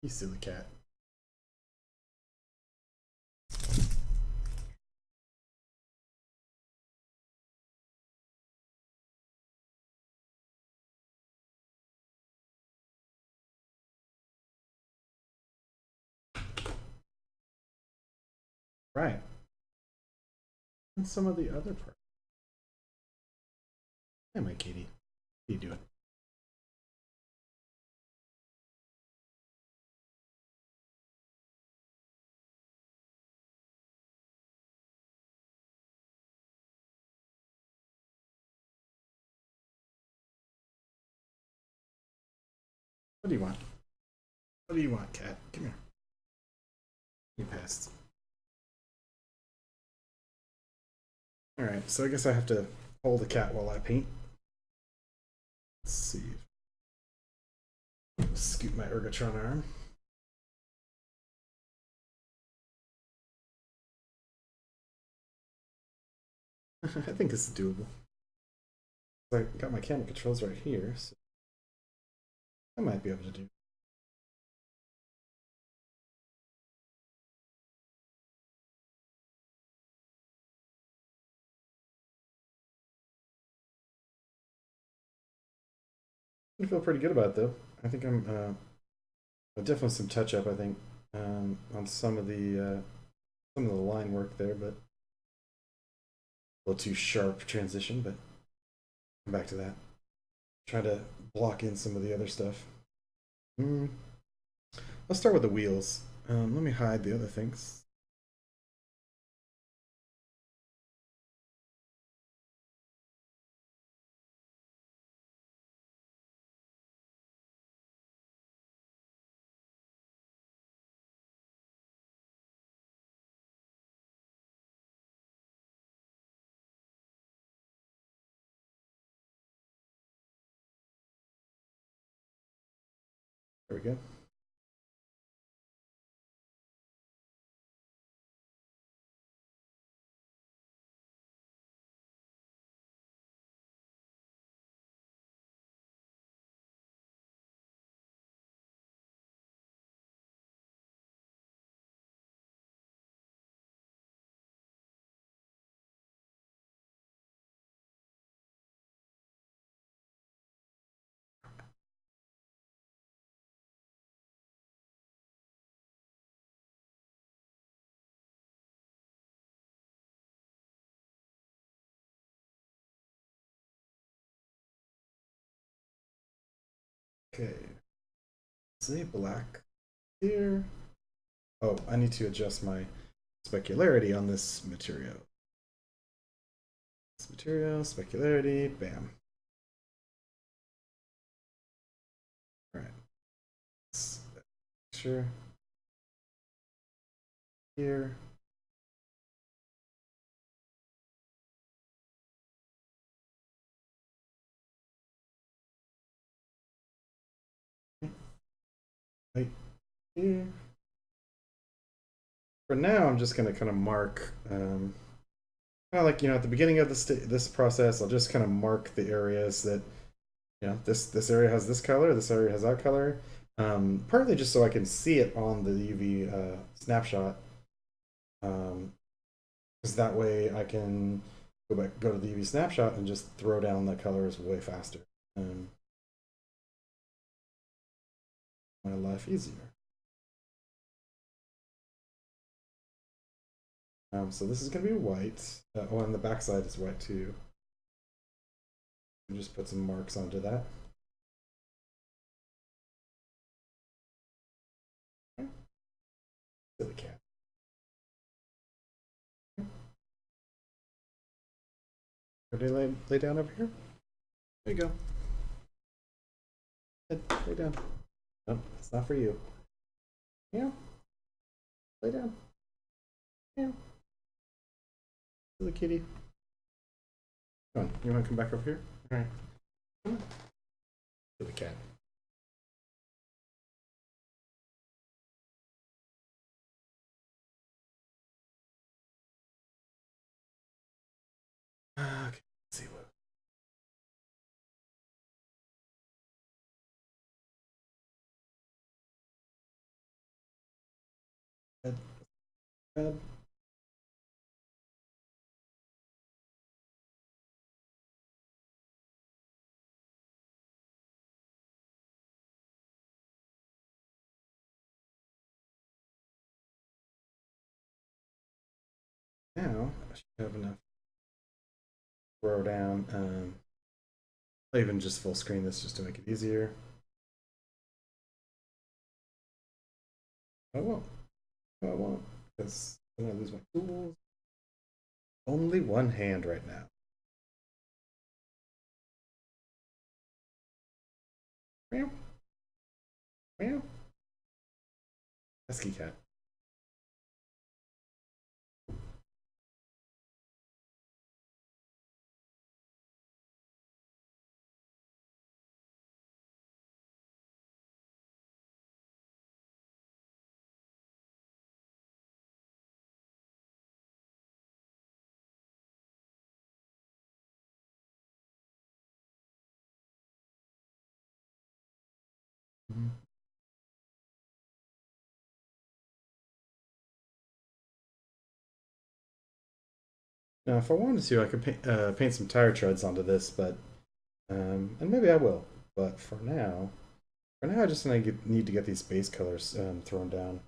You silly cat. Right. And some of the other parts. Hi, my kitty. What are you doing? What do you want? What do you want, cat? Come here. You passed. Alright, so I guess I have to hold the cat while I paint. Let's see. Scoot my ergotron arm. I think this is doable. I got my camera controls right here, so I might be able to do. I feel pretty good about it, though. I think I'm definitely some touch up. I think on some of the line work there, but a little too sharp transition. But come back to that. Try to block in some of the other stuff. Let's start with the wheels. Let me hide the other things. There we go. Okay. Say black here. Oh, I need to adjust my specularity on this material. This material, specularity, bam. All right. Sure. Here. Right here. For now, I'm just going to kind of mark, kind of like, at the beginning of this process, I'll just kind of mark the areas that, this area has this color, this area has that color. Partly just so I can see it on the UV snapshot. Because that way I can go to the UV snapshot and just throw down the colors way faster. My life easier. So this is going to be white. Oh, and the backside is white too. And just put some marks onto that. Silly cat. Ready to lay down over here? There you go. Lay down. Nope, it's not for you. Yeah. Lay down. Yeah. Silly kitty. Come on, you want to come back over here? All right. Come on. Silly cat. Okay, let's see what. Red, red. Now I should have enough throw down. I'll even just full screen this just to make it easier. I won't. I won't because I'm gonna lose my tools. Only one hand right now. Meow. Meow. Pesky cat. Mhm. Now, if I wanted to, I could paint some tire treads onto this, but and maybe I will. But for now, I just need to get these base colors thrown down.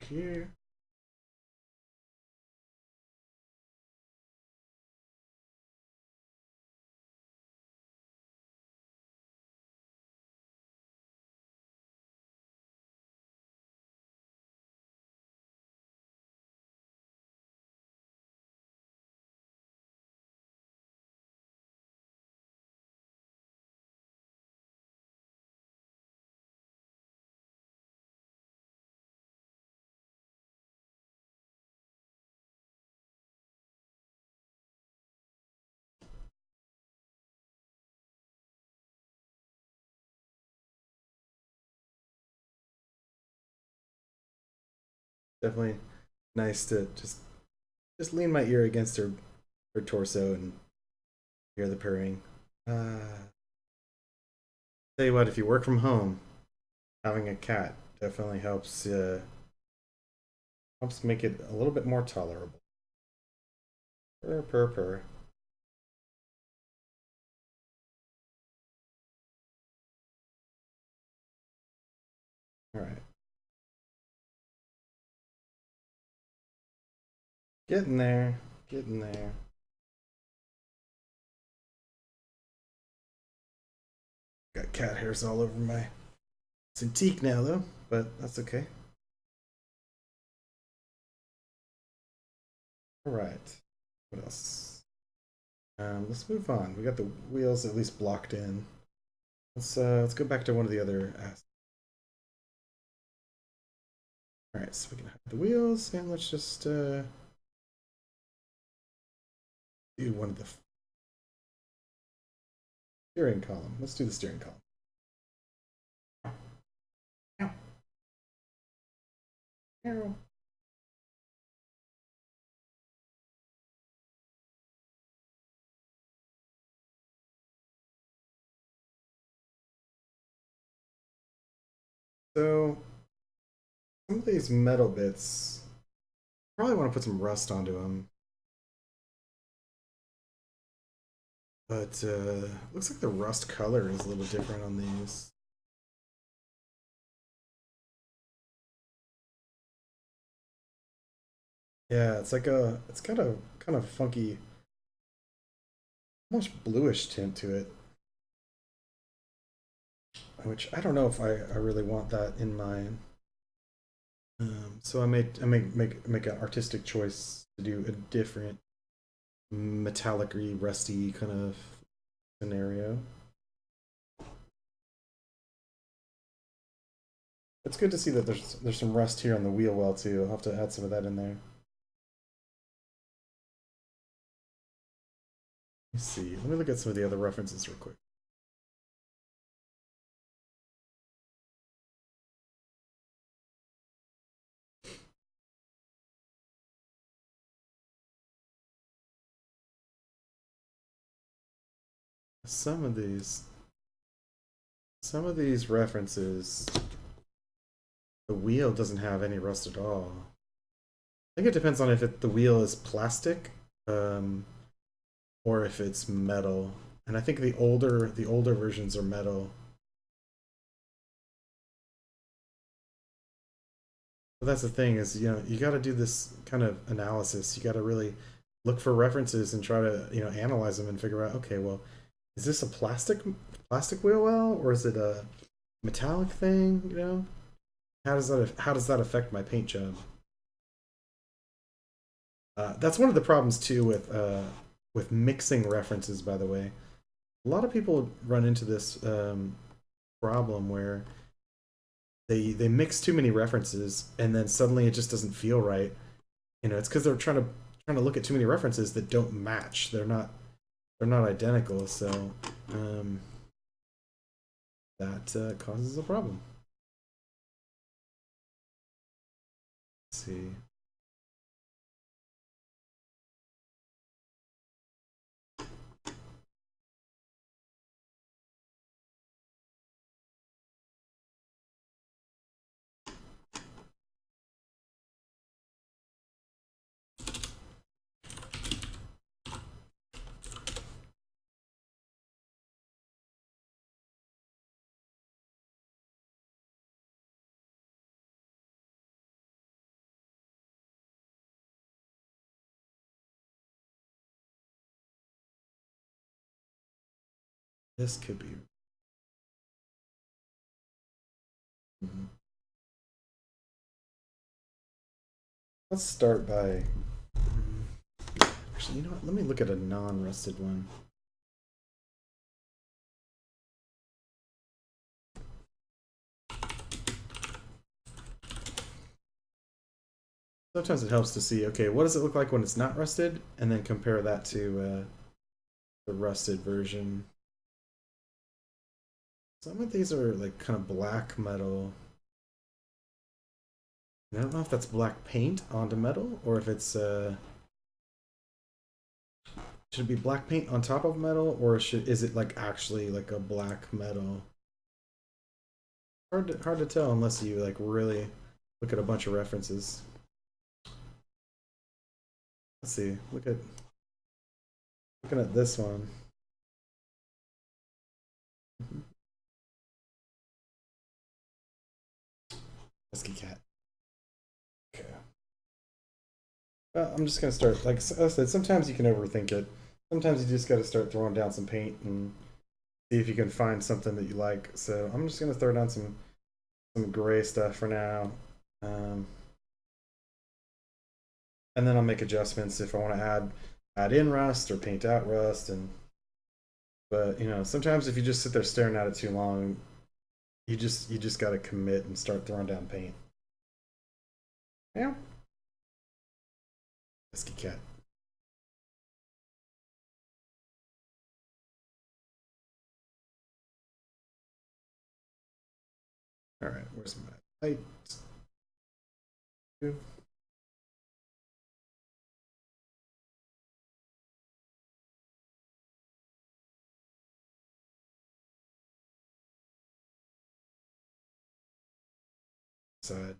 Here. Definitely nice to just lean my ear against her torso and hear the purring. Tell you what, if you work from home, having a cat definitely helps make it a little bit more tolerable. Purr purr purr. All right, getting there, getting there. Got cat hairs all over my Cintiq now though, but that's okay. All right, what else? Let's move on. We got the wheels at least blocked in. Let's go back to one of the other aspects. All right, so we can have the wheels, and let's just do one of the steering column. Let's do the steering column. Meow, meow. So some of these metal bits, probably want to put some rust onto them, but looks like the rust color is a little different on these. Yeah, it's got a kind of funky, almost bluish tint to it, which I don't know if I really want that in mine. So I may make an artistic choice to do a different metallic-y, rusty kind of scenario. It's good to see that there's some rust here on the wheel well too. I'll have to add some of that in there. Let me see. Let me look at some of the other references real quick. Some of these references, the wheel doesn't have any rust at all. I think it depends on if the wheel is plastic, or if it's metal. And I think the older versions are metal. But that's the thing is, you got to do this kind of analysis. You got to really look for references and try to, analyze them and figure out, okay, well, is this a plastic wheel well, or is it a metallic thing? How does that affect my paint job? That's one of the problems too with mixing references. By the way, a lot of people run into this problem where they mix too many references and then suddenly it just doesn't feel right. It's because they're trying to look at too many references that don't match. They're not identical, so that causes a problem. Let's see. This could be. Mhm. Let's start by. Actually, you know what? Let me look at a non-rusted one. Sometimes it helps to see, okay, what does it look like when it's not rusted, and then compare that to the rusted version. Some of these are like kind of black metal. And I don't know if that's black paint onto metal or if it's should it be black paint on top of metal, or is it like actually like a black metal? Hard to tell unless you like really look at a bunch of references. Let's see. Looking at this one. Husky cat. Okay. Well, I'm just gonna start. Like I said, sometimes you can overthink it. Sometimes you just got to start throwing down some paint and see if you can find something that you like. So I'm just gonna throw down some gray stuff for now, and then I'll make adjustments if I want to add in rust or paint out rust. But sometimes if you just sit there staring at it too long, you just got to commit and start throwing down paint. Yeah. Pesky cat. All right, where's my height? Side.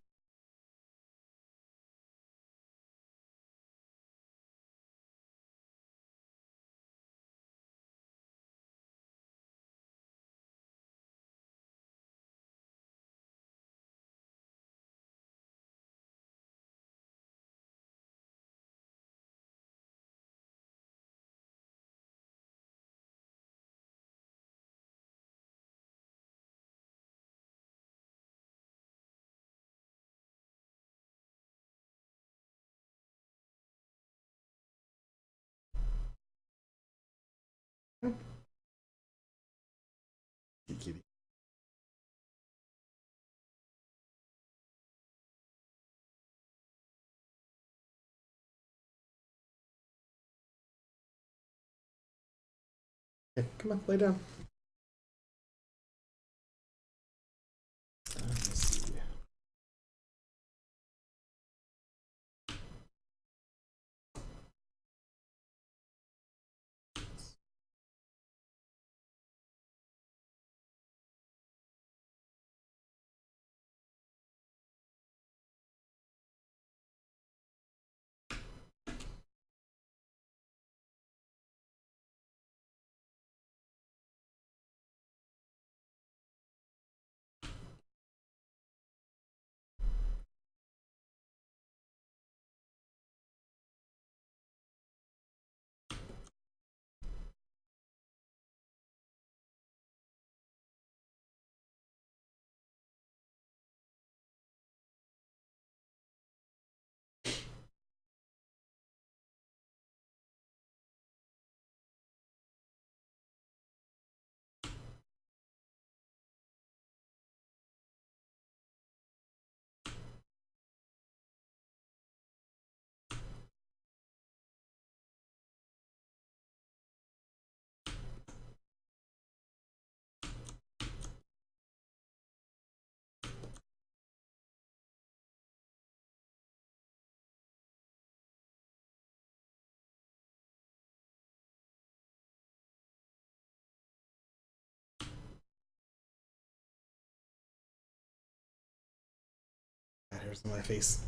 Okay, come on, lay down. Let me see. Got hairs on my face.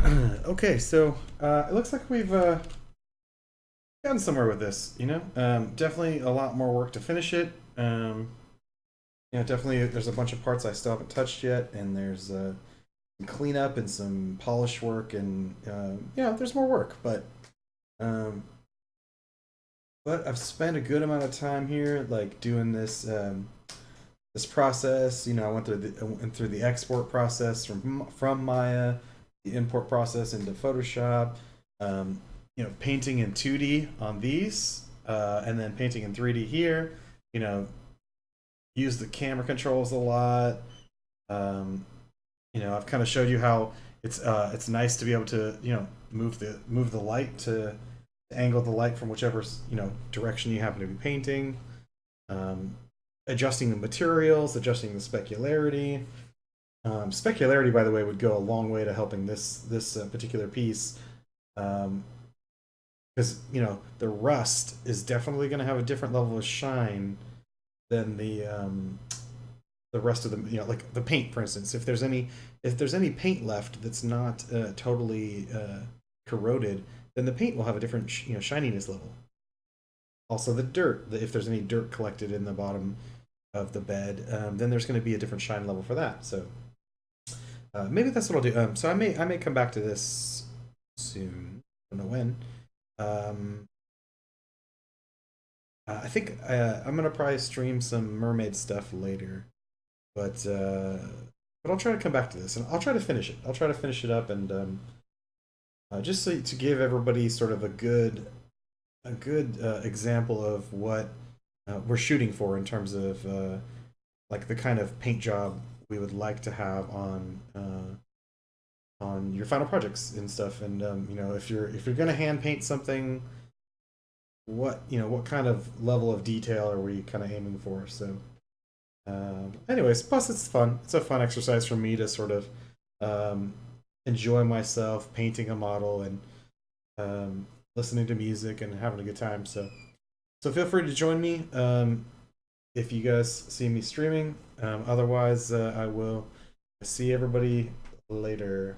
Okay, so it looks like we've gotten somewhere with this. Definitely a lot more work to finish it. Definitely there's a bunch of parts I still haven't touched yet, and there's some cleanup and some polish work, and there's more work, um, but I've spent a good amount of time here, like doing this process. I went through the export process from Maya, the import process into Photoshop. Painting in 2D on these, and then painting in 3D here. You know, use the camera controls a lot. Um, I've kind of showed you how it's nice to be able to move the light to angle the light from whichever direction you happen to be painting. Um, Adjusting the materials, adjusting the specularity. Specularity, by the way, would go a long way to helping this particular piece, because the rust is definitely going to have a different level of shine than the rest of the like the paint, for instance. If there's any paint left that's not totally corroded, then the paint will have a different shininess level. Also, the dirt, if there's any dirt collected in the bottom of the bed, then there's going to be a different shine level for that. So maybe that's what I'll do. So I may come back to this soon. I don't know when. Um, I think I'm gonna probably stream some mermaid stuff later, but uh, but I'll try to come back to this, and I'll try to finish it. I'll try to finish it up, and just so, to give everybody sort of a good example of what we're shooting for in terms of like the kind of paint job we would like to have on your final projects and stuff. And if you're gonna hand paint something, what kind of level of detail are we kind of aiming for? So, anyways, plus it's fun. It's a fun exercise for me to sort of um, enjoy myself painting a model and listening to music and having a good time. So feel free to join me if you guys see me streaming. Otherwise, I will see everybody later.